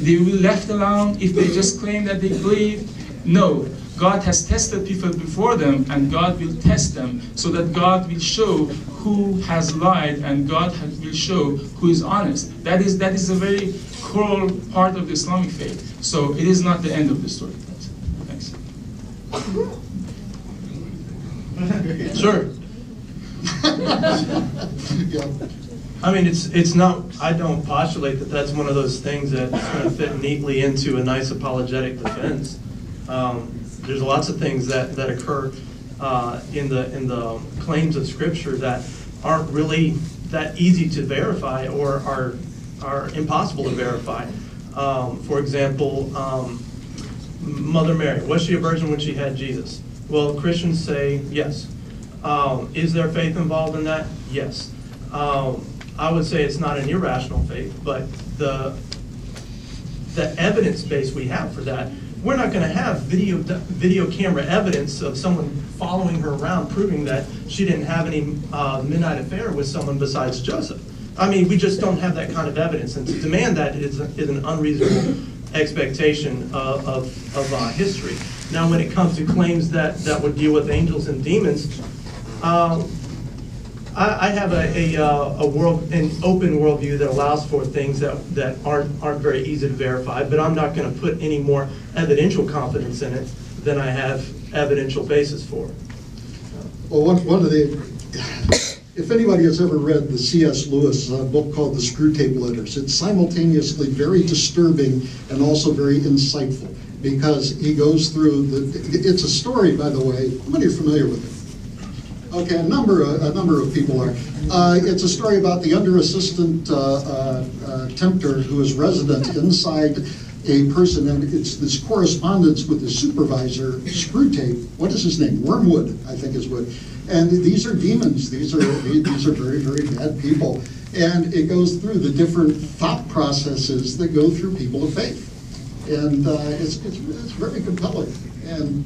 they will be left alone if they just claim that they believe? No. God has tested people before them, and God will test them, so that God will show who has lied, and God will show who is honest. That is a very core part of the Islamic faith. So it is not the end of the story. Thanks. Sure. I mean, it's not, I don't postulate that that's one of those things that's going to fit neatly into a nice apologetic defense. There's lots of things that occur in the claims of Scripture that aren't really that easy to verify or are impossible to verify. For example, Mother Mary, was she a virgin when she had Jesus? Well, Christians say yes. Is there faith involved in that? Yes. I would say it's not an irrational faith, but the evidence base we have for that, we're not going to have video camera evidence of someone following her around proving that she didn't have any midnight affair with someone besides Joseph. I mean, we just don't have that kind of evidence, and to demand that is an unreasonable expectation of history. Now, when it comes to claims that would deal with angels and demons, I have an open worldview that allows for things that aren't very easy to verify, but I'm not going to put any more evidential confidence in it than I have evidential basis for. Well, one of the, if anybody has ever read the C.S. Lewis book called The Screwtape Letters, it's simultaneously very disturbing and also very insightful, because he goes through it's a story, by the way. How many are familiar with it? Okay, a number of people are. It's a story about the under-assistant tempter who is resident inside a person, and it's this correspondence with the supervisor, Screwtape. What is his name? Wormwood, I think is what. And these are demons. These are very, very bad people. And it goes through the different thought processes that go through people of faith. And it's very compelling. And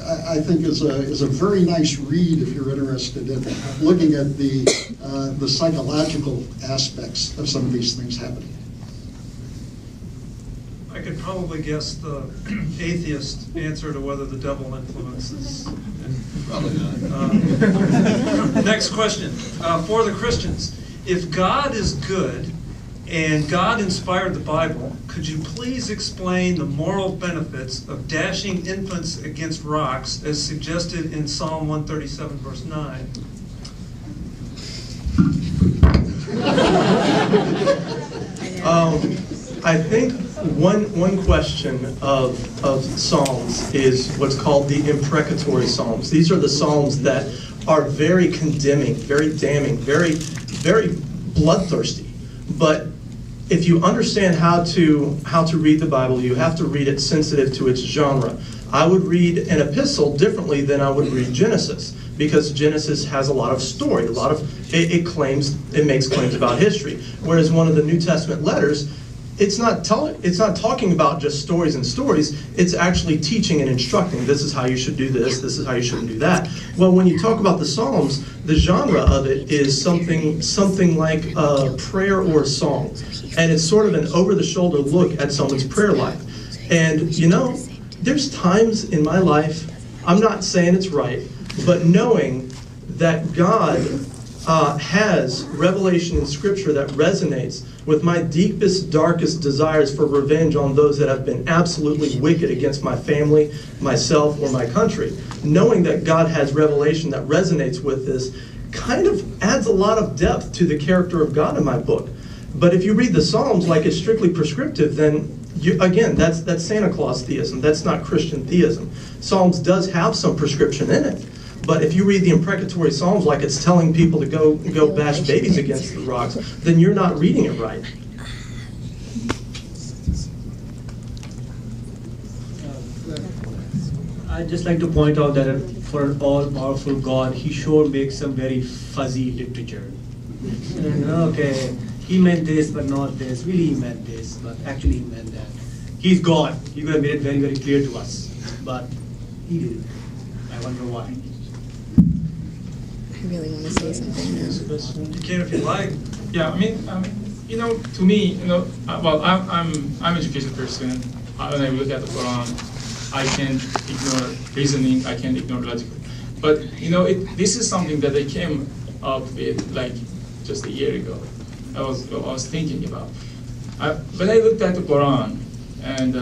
I think is a very nice read if you're interested in looking at the psychological aspects of some of these things happening. I could probably guess the atheist answer to whether the devil influences. Probably not. Next question. For the Christians, if God is good and God inspired the Bible, could you please explain the moral benefits of dashing infants against rocks as suggested in Psalm 137, verse 9? I think one question of Psalms is what's called the imprecatory Psalms. These are the Psalms that are very condemning, very damning, very bloodthirsty. But if you understand how to read the Bible, you have to read it sensitive to its genre. I would read an epistle differently than I would read Genesis, because Genesis has a lot of story, it makes claims about history. Whereas one of the New Testament letters, it's not talking about just stories and stories. It's actually teaching and instructing. This is how you should do this. This is how you shouldn't do that. Well, when you talk about the Psalms, the genre of it is something like a prayer or a song, and it's sort of an over-the-shoulder look at someone's prayer life. And you know, there's times in my life, I'm not saying it's right, but knowing that God has revelation in Scripture that resonates with my deepest, darkest desires for revenge on those that have been absolutely wicked against my family, myself, or my country. Knowing that God has revelation that resonates with this kind of adds a lot of depth to the character of God in my book. But if you read the Psalms like it's strictly prescriptive, then again, that's Santa Claus theism. That's not Christian theism. Psalms does have some prescription in it. But if you read the imprecatory Psalms like it's telling people to go bash babies against the rocks, then you're not reading it right. I'd just like to point out that for an all-powerful God, he sure makes some very fuzzy literature. Okay, he meant this, but not this. Really, he meant this, but actually he meant that. He's God. He could have made it very, very clear to us, but he didn't. I wonder why. I really want to say something now. You can if you like. Yeah, I mean, you know, to me, you know, well, I'm an educated person. When I look at the Quran, I can't ignore reasoning. I can't ignore logic. But you know, this is something that I came up with like just a year ago. I was thinking about. When I looked at the Quran, and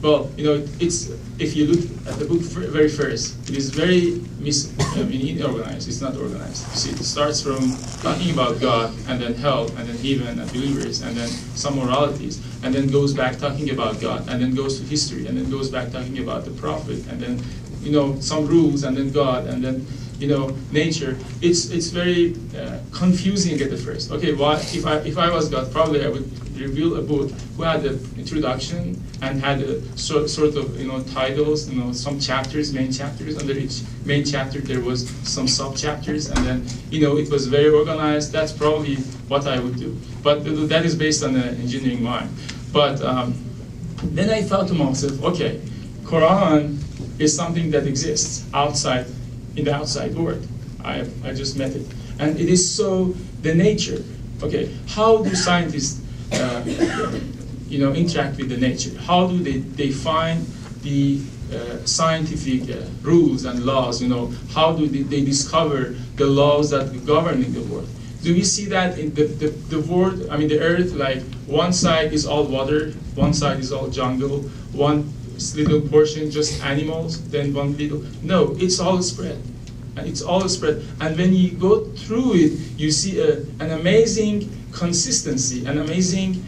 well, you know, it's if you look at the book very first, it is very inorganized. It's not organized. You see, it starts from talking about God, and then hell, and then heaven, and believers, and then some moralities, and then goes back talking about God, and then goes to history, and then goes back talking about the prophet, and then, you know, some rules, and then God, and then, you know, nature. It's very confusing at the first. Okay, well, if I was God, probably I would reveal a book who had an introduction and had a sort of, you know, titles, you know, some chapters, main chapters. Under each main chapter there was some sub chapters, and then, you know, it was very organized. That's probably what I would do. But that is based on the engineering mind. But then I thought to myself, okay, Quran is something that exists outside, in the outside world. I just met it, and it is so the nature. Okay, how do scientists you know, interact with the nature? How do they find the scientific rules and laws. How do they discover the laws that govern in the world? Do we see that in the world, the earth, like one side is all water, one side is all jungle, one little portion just animals, then one little, no, it's all spread. It's all spread. And when you go through it, you see an amazing consistency, an amazing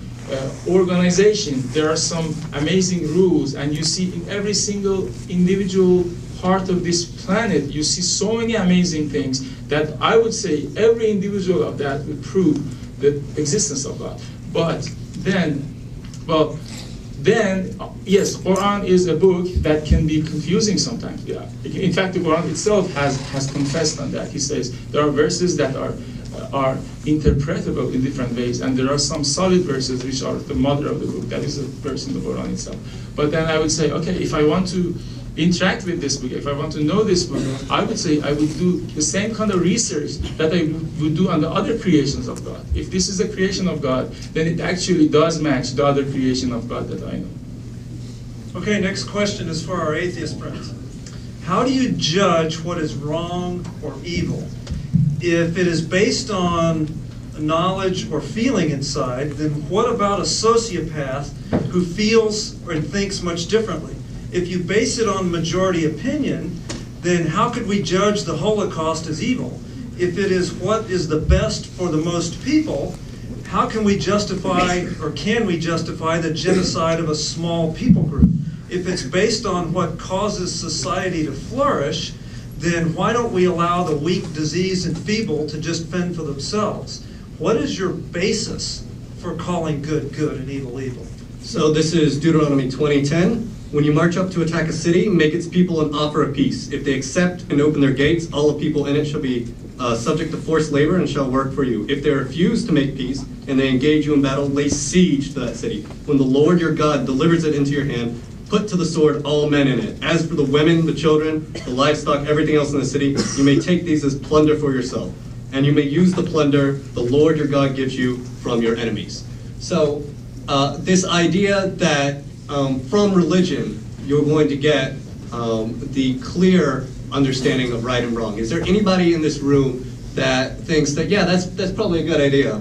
organization. There are some amazing rules, and you see in every single individual part of this planet, you see so many amazing things that I would say every individual of that would prove the existence of God. But then, yes, Quran is a book that can be confusing sometimes. Yeah. In fact, the Quran itself has confessed on that. He says there are verses that are interpretable in different ways, and there are some solid verses which are the mother of the book. That is a verse in the Quran itself. But then I would say, okay, if I want to interact with this book, if I want to know this book, I would say I would do the same kind of research that I would do on the other creations of God. If this is a creation of God, then it actually does match the other creation of God that I know. Okay, next question is for our atheist friends. How do you judge what is wrong or evil? If it is based on knowledge or feeling inside, then what about a sociopath who feels or thinks much differently? If you base it on majority opinion, then how could we judge the Holocaust as evil? If it is what is the best for the most people, how can we justify, or can we justify, the genocide of a small people group? If it's based on what causes society to flourish, then why don't we allow the weak, diseased, and feeble to just fend for themselves? What is your basis for calling good good and evil evil? So this is Deuteronomy 20:10. When you march up to attack a city, make its people an offer of peace. If they accept and open their gates, all the people in it shall be subject to forced labor and shall work for you. If they refuse to make peace and they engage you in battle, lay siege to that city. When the Lord your God delivers it into your hand, put to the sword all men in it. As for the women, the children, the livestock, everything else in the city, you may take these as plunder for yourself. And you may use the plunder the Lord your God gives you from your enemies. So this idea that from religion you're going to get the clear understanding of right and wrong. Is there anybody in this room that thinks that, yeah, that's probably a good idea?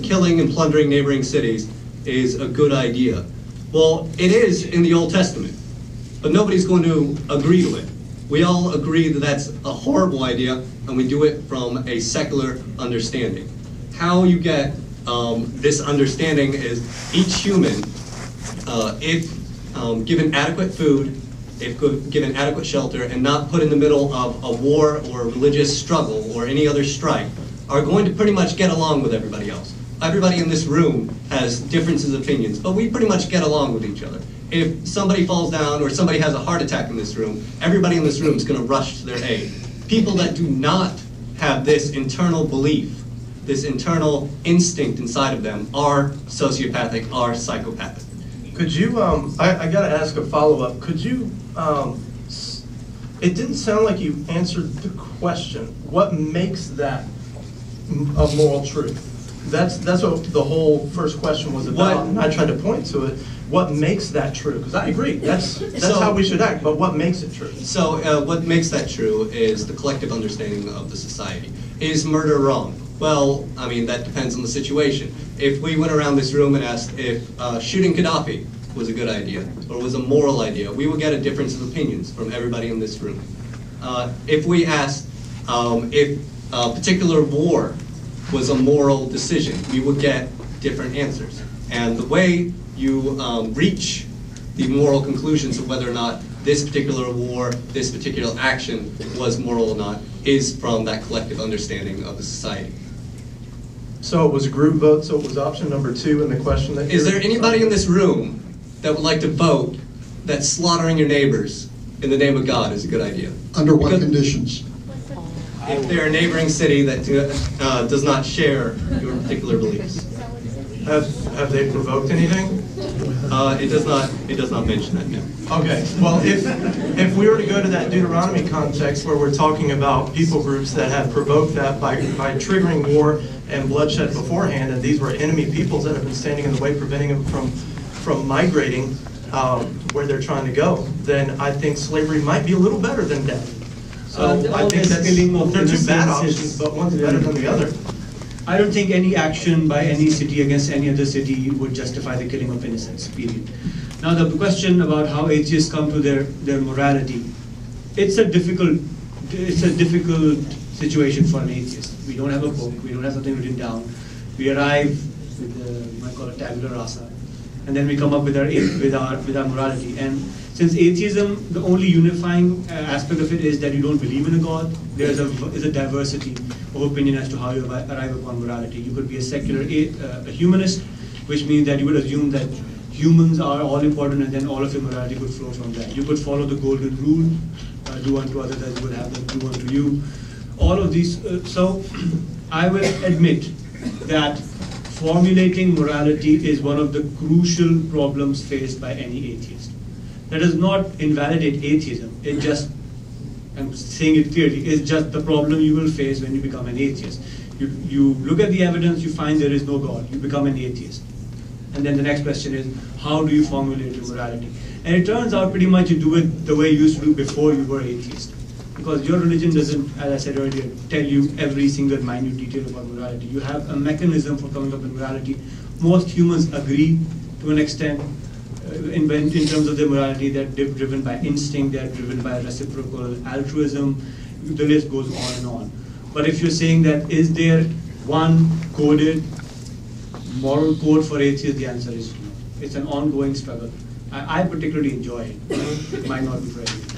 Killing and plundering neighboring cities is a good idea. Well, it is in the Old Testament, but nobody's going to agree to it. We all agree that that's a horrible idea, and we do it from a secular understanding. How you get this understanding is each human, if given adequate food, if given adequate shelter, and not put in the middle of a war or a religious struggle or any other strife, are going to pretty much get along with everybody else. Everybody in this room has differences of opinions, but we pretty much get along with each other. If somebody falls down or somebody has a heart attack in this room, everybody in this room is going to rush to their aid. People that do not have this internal belief, this internal instinct inside of them, are sociopathic, are psychopathic. Could you, I got to ask a follow-up. Could you, it didn't sound like you answered the question. What makes that a moral truth? That's what the whole first question was about, and I tried to point to it. What makes that true? Because I agree, that's how we should act, but what makes it true? So what makes that true is the collective understanding of the society. Is murder wrong? Well, I mean, that depends on the situation. If we went around this room and asked if shooting Gaddafi was a good idea or was a moral idea, we would get a difference of opinions from everybody in this room. If we asked if a particular war was a moral decision, we would get different answers. And the way you reach the moral conclusions of whether or not this particular war, this particular action was moral or not, is from that collective understanding of the society. So it was a group vote, so it was option number 2 in the question that Is there anybody in this room that would like to vote that slaughtering your neighbors in the name of God is a good idea? Under what conditions? If they're a neighboring city that does not share your particular beliefs. Have they provoked anything? It does not mention that, no. Okay, well, if we were to go to that Deuteronomy context where we're talking about people groups that have provoked that by triggering war and bloodshed beforehand, and these were enemy peoples that have been standing in the way, preventing them from migrating, where they're trying to go, then I think slavery might be a little better than death. So I think they're two bad options, but one's better than the other. I don't think any action by any city against any other city would justify the killing of innocents, period. Now the question about how atheists come to their morality, it's a difficult situation for an atheist. We don't have a book, we don't have something written down. We arrive with you might call it tabula rasa, and then we come up with our morality. And since atheism, the only unifying aspect of it is that you don't believe in a God, there is a diversity of opinion as to how you arrive upon morality. You could be a secular a humanist, which means that you would assume that humans are all important and then all of your morality would flow from that. You could follow the golden rule, do unto others as you would have them do unto you. All of these, so I will admit that formulating morality is one of the crucial problems faced by any atheist. That does not invalidate atheism, it just, I'm saying it clearly, it's just the problem you will face when you become an atheist. You look at the evidence, you find there is no God, you become an atheist. And then the next question is, how do you formulate your morality? And it turns out pretty much you do it the way you used to do before you were atheist. Because your religion doesn't, as I said earlier, tell you every single minute detail about morality. You have a mechanism for coming up with morality. Most humans agree to an extent in terms of their morality. They're driven by instinct, they're driven by reciprocal altruism, the list goes on and on. But if you're saying that is there one coded moral code for atheists, the answer is no. It's an ongoing struggle. I particularly enjoy it. It might not be for everyone.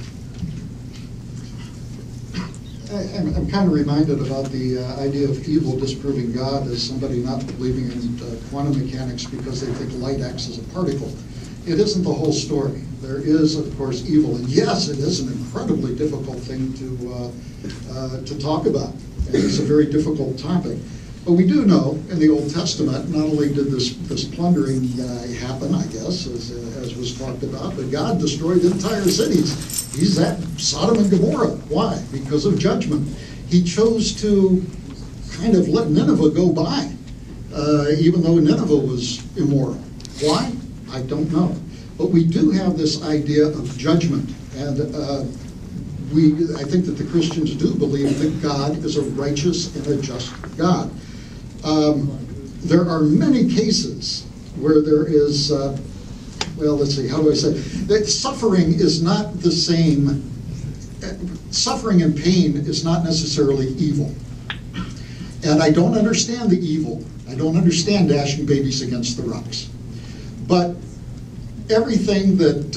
I'm kind of reminded about the idea of evil disproving God as somebody not believing in quantum mechanics because they think light acts as a particle. It isn't the whole story. There is, of course, evil. And yes, it is an incredibly difficult thing to talk about. And it's a very difficult topic. But we do know in the Old Testament, not only did this plundering happen, I guess, as was talked about, but God destroyed entire cities. He's at Sodom and Gomorrah. Why? Because of judgment. He chose to kind of let Nineveh go by, even though Nineveh was immoral. Why? I don't know. But we do have this idea of judgment. And I think that the Christians do believe that God is a righteous and a just God. There are many cases where there is, well, let's see, how do I say, that suffering is not the same, suffering and pain is not necessarily evil. And I don't understand the evil. I don't understand dashing babies against the rocks. But everything that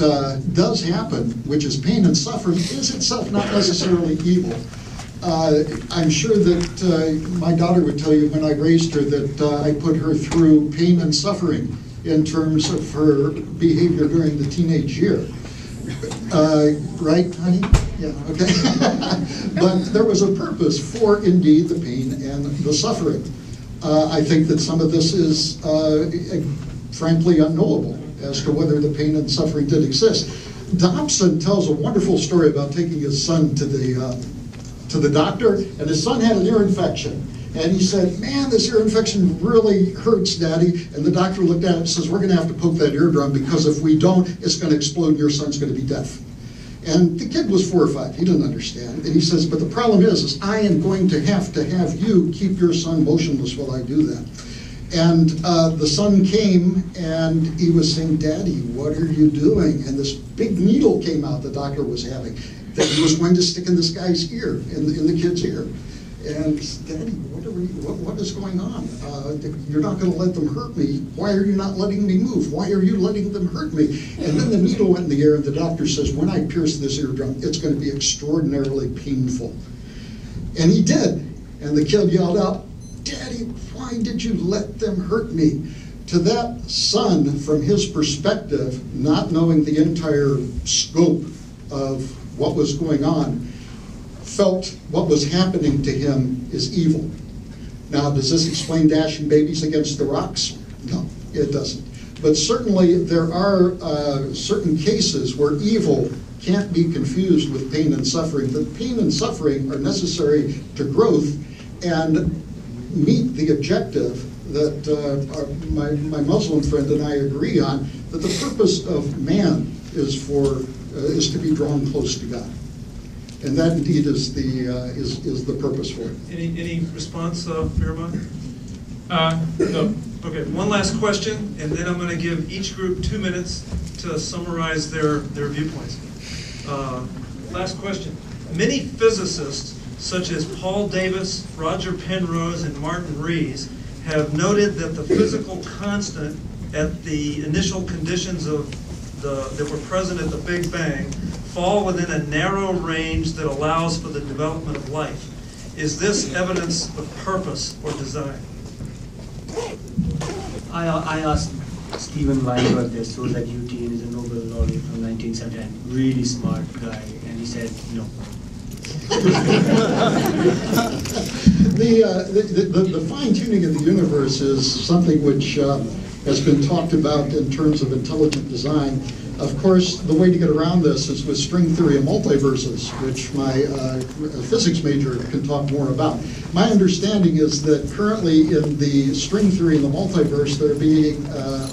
does happen, which is pain and suffering, is itself not necessarily evil. I'm sure that my daughter would tell you when I raised her that I put her through pain and suffering in terms of her behavior during the teenage year. Right, honey? Yeah, okay. But there was a purpose for, indeed, the pain and the suffering. I think that some of this is, frankly, unknowable as to whether the pain and suffering did exist. Dobson tells a wonderful story about taking his son to the doctor, and his son had an ear infection. And he said, man, this ear infection really hurts, Daddy. And the doctor looked at him and says, we're going to have to poke that eardrum because if we don't, it's going to explode and your son's going to be deaf. And the kid was 4 or 5. He didn't understand. And he says, but the problem is I am going to have you keep your son motionless while I do that. And the son came and he was saying, Daddy, what are you doing? And this big needle came out the doctor was having that he was going to stick in this guy's ear, in the kid's ear. And he said, Daddy, what is going on? You're not going to let them hurt me. Why are you not letting me move? Why are you letting them hurt me? And then the needle went in the air, and the doctor says, when I pierce this eardrum, it's going to be extraordinarily painful. And he did. And the kid yelled out, Daddy, why did you let them hurt me? To that son, from his perspective, not knowing the entire scope of what was going on, felt what was happening to him is evil. Now, does this explain dashing babies against the rocks? No, it doesn't. But certainly there are certain cases where evil can't be confused with pain and suffering. The pain and suffering are necessary to growth and meet the objective that my Muslim friend and I agree on, that the purpose of man is to be drawn close to God. And that indeed is the purpose for it. Any response, Fairmont? No. Okay, one last question, and then I'm going to give each group 2 minutes to summarize their viewpoints. Last question. Many physicists, such as Paul Davis, Roger Penrose, and Martin Rees, have noted that the physical constant at the initial conditions that were present at the Big Bang fall within a narrow range that allows for the development of life. Is this evidence of purpose or design? I asked Stephen Weinberg this, who was at UT and is a Nobel laureate from 1979, really smart guy, and he said no. The fine-tuning of the universe is something which has been talked about in terms of intelligent design. Of course, the way to get around this is with string theory and multiverses, which my physics major can talk more about. My understanding is that currently in the string theory and the multiverse, there being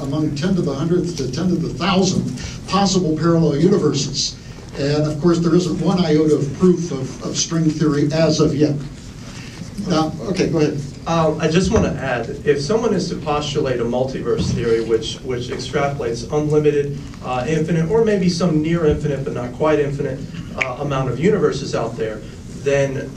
among 10 to the 100th to 10 to the 1,000 possible parallel universes. And of course, there isn't one iota of proof of string theory as of yet. Okay, go ahead. I just want to add, if someone is to postulate a multiverse theory which extrapolates unlimited, infinite, or maybe some near infinite but not quite infinite amount of universes out there, then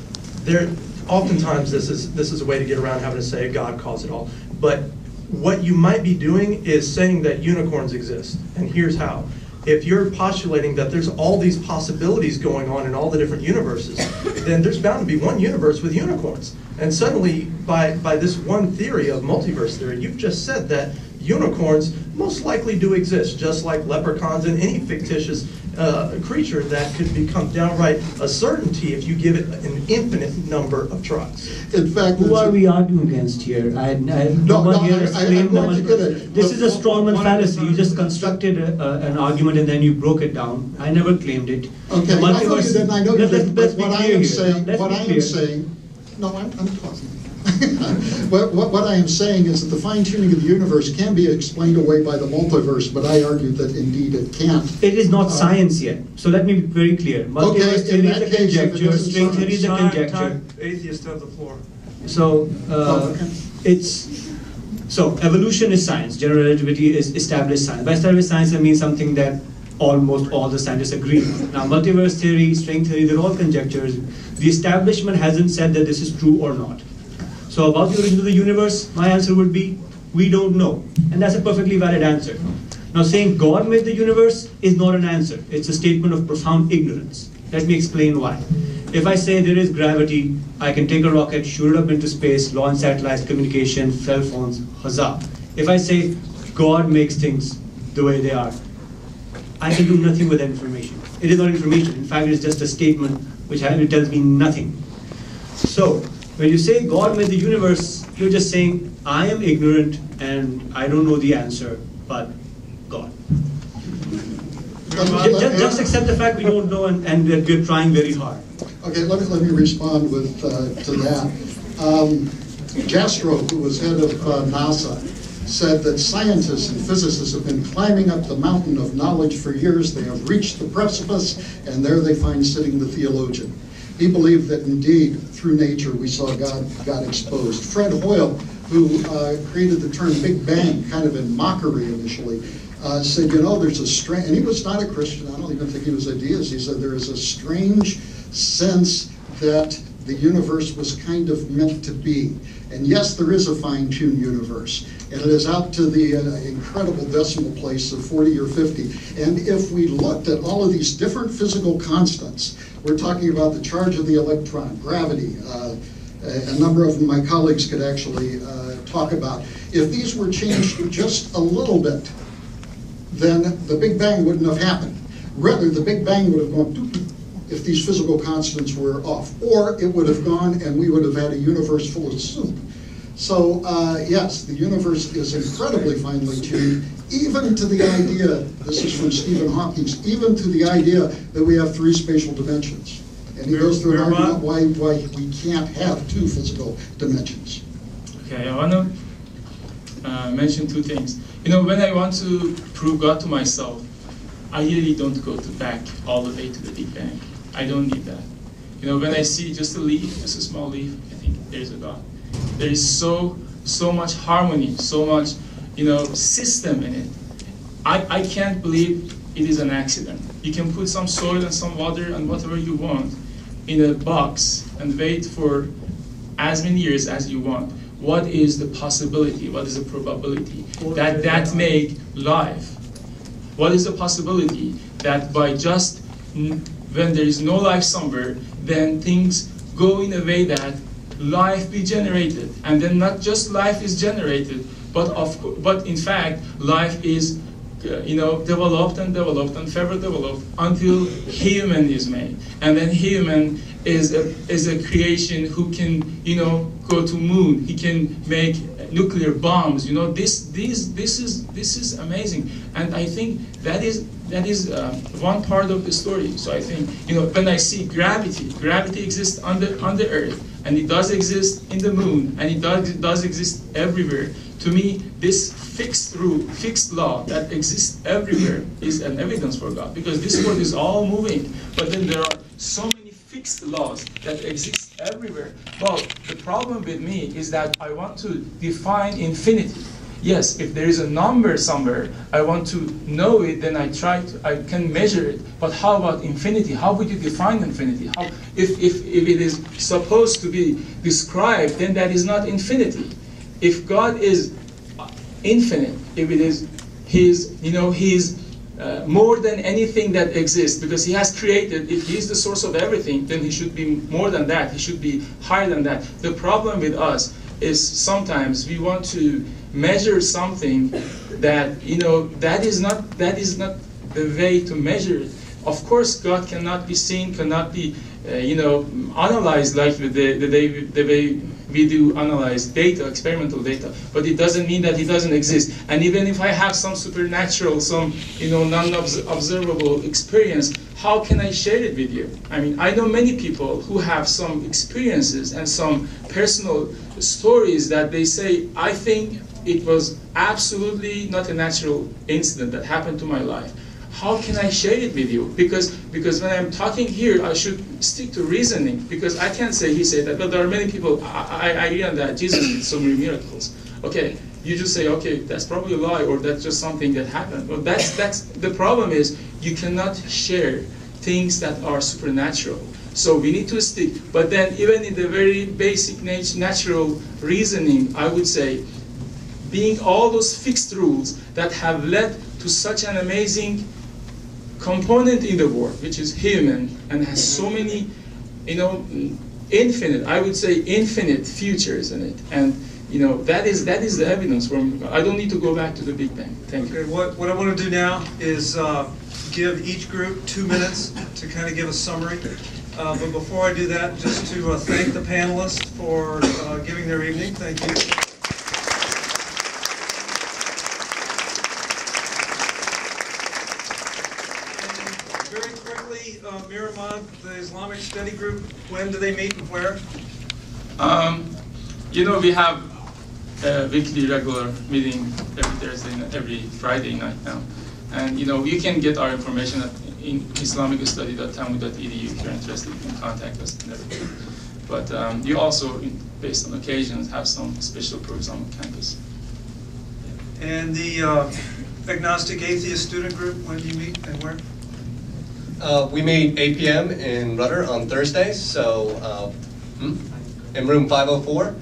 oftentimes this is a way to get around having to say God caused it all. But what you might be doing is saying that unicorns exist, and here's how. If you're postulating that there's all these possibilities going on in all the different universes, then there's bound to be one universe with unicorns. And suddenly, by this one theory of multiverse theory, you've just said that unicorns most likely do exist, just like leprechauns and any fictitious creature that could become downright a certainty if you give it an infinite number of tries. In fact, who are we arguing against here? This is a strawman fallacy. You just constructed an argument and then you broke it down. I never claimed it. Okay, I know you didn't. I know you didn't. But what I am saying, no, I'm talking. What I am saying is that the fine-tuning of the universe can be explained away by the multiverse, but I argue that indeed it can't. It is not science yet. So let me be very clear. Multiverse theory is a conjecture, string theory is a conjecture. Atheists have the floor. So so evolution is science. General relativity is established science. By established science, I mean something that almost all the scientists agree on. Now, multiverse theory, string theory, they're all conjectures. The establishment hasn't said that this is true or not. So about the origin of the universe, my answer would be, we don't know. And that's a perfectly valid answer. Now, saying God made the universe is not an answer. It's a statement of profound ignorance. Let me explain why. If I say there is gravity, I can take a rocket, shoot it up into space, launch satellites, communication, cell phones, huzzah. If I say God makes things the way they are, I can do nothing with that information. It is not information. In fact, it is just a statement which tells me nothing. So, when you say God made the universe, you're just saying, I am ignorant and I don't know the answer, but God. Just accept the fact we don't know and that we're trying very hard. Okay, let me respond to that. Jastrow, who was head of NASA, said that scientists and physicists have been climbing up the mountain of knowledge for years. They have reached the precipice, and there they find sitting the theologian. He believed that indeed, through nature, we saw God exposed. Fred Hoyle, who created the term Big Bang, kind of in mockery initially, said, you know, there's a strange, and he was not a Christian, I don't even think he was a deist, he said there is a strange sense that the universe was kind of meant to be. And yes, there is a fine-tuned universe, and it is out to the incredible decimal place of 40 or 50. And if we looked at all of these different physical constants, we're talking about the charge of the electron, gravity, a number of my colleagues could actually talk about. If these were changed just a little bit, then the Big Bang wouldn't have happened. Rather, the Big Bang would have gone doo-doo if these physical constants were off. Or it would have gone and we would have had a universe full of soup. So yes, the universe is incredibly finely tuned, even to the idea, this is from Stephen Hawking, even to the idea that we have 3 spatial dimensions. And he goes through an argument why we can't have 2 physical dimensions. Okay, I want to mention two things. You know, when I want to prove God to myself, I really don't go back all the way to the Big Bang. I don't need that. You know, when I see just a leaf, just a small leaf, I think there's a God. There is so much harmony, so much, you know, system in it. I can't believe it is an accident. You can put some soil and some water and whatever you want in a box and wait for as many years as you want. What is the possibility? What is the probability that make life? What is the possibility that by just when there is no life somewhere, then things go in a way that life be generated, and then not just life is generated, but in fact life is developed and further developed until human is made, and then human is a creation who can go to moon. He can make nuclear bombs. This is amazing, and I think that is one part of the story. So I think when I see gravity exists on the earth, and it does exist in the moon, and it does exist everywhere. To me, this fixed rule, fixed law that exists everywhere is an evidence for God, because this world is all moving, but then there are so many fixed laws that exist everywhere. Well, the problem with me is that I want to define infinity. Yes, if there is a number somewhere, I want to know it, then I can measure it. But how about infinity? How would you define infinity? If it is supposed to be described, then that is not infinity. If God is infinite, if it is He's more than anything that exists, because He has created, if He is the source of everything, then He should be more than that. He should be higher than that. The problem with us is sometimes we want to measure something that that is not the way to measure it. Of course, God cannot be seen, cannot be analyzed like the way we do analyze data, experimental data. But it doesn't mean that He doesn't exist. And even if I have some supernatural, some non-observable experience, how can I share it with you? I mean, I know many people who have some experiences and some personal stories that they say, I think it was absolutely not a natural incident that happened to my life. How can I share it with you? Because when I'm talking here, I should stick to reasoning, because I can't say He said that, but there are many people, I read that Jesus did so many miracles. Okay, you just say, okay, that's probably a lie, or that's just something that happened. Well, that's the problem is you cannot share things that are supernatural. So we need to stick. But then even in the very basic natural reasoning, I would say, being all those fixed rules that have led to such an amazing component in the world, which is human, and has so many, infinite, I would say infinite futures in it. And that is the evidence for me. I don't need to go back to the Big Bang. Thank you. Okay, what I want to do now is give each group 2 minutes to kind of give a summary. But before I do that, just to thank the panelists for giving their evening. Thank you. Miramad, the Islamic Study Group, when do they meet and where? We have a weekly regular meeting every Thursday, every Friday night now. And you can get our information at islamicstudy.tamu.edu if you're interested. You can contact us and everything. But you also, based on occasions, have some special programs on campus. And the Agnostic Atheist Student Group, when do you meet and where? We meet 8 p.m. in Rudder on Thursdays, so in room 504.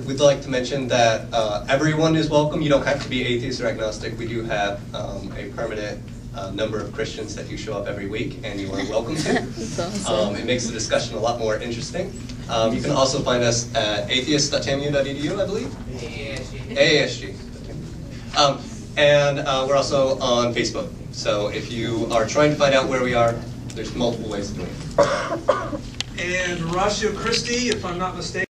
We'd like to mention that everyone is welcome. You don't have to be atheist or agnostic. We do have a permanent number of Christians that do show up every week, and you are welcome to. Awesome. It makes the discussion a lot more interesting. You can also find us at atheist.tamu.edu, I believe. AASG. And we're also on Facebook. So if you are trying to find out where we are, there's multiple ways to do it. And Ratio Christi, if I'm not mistaken,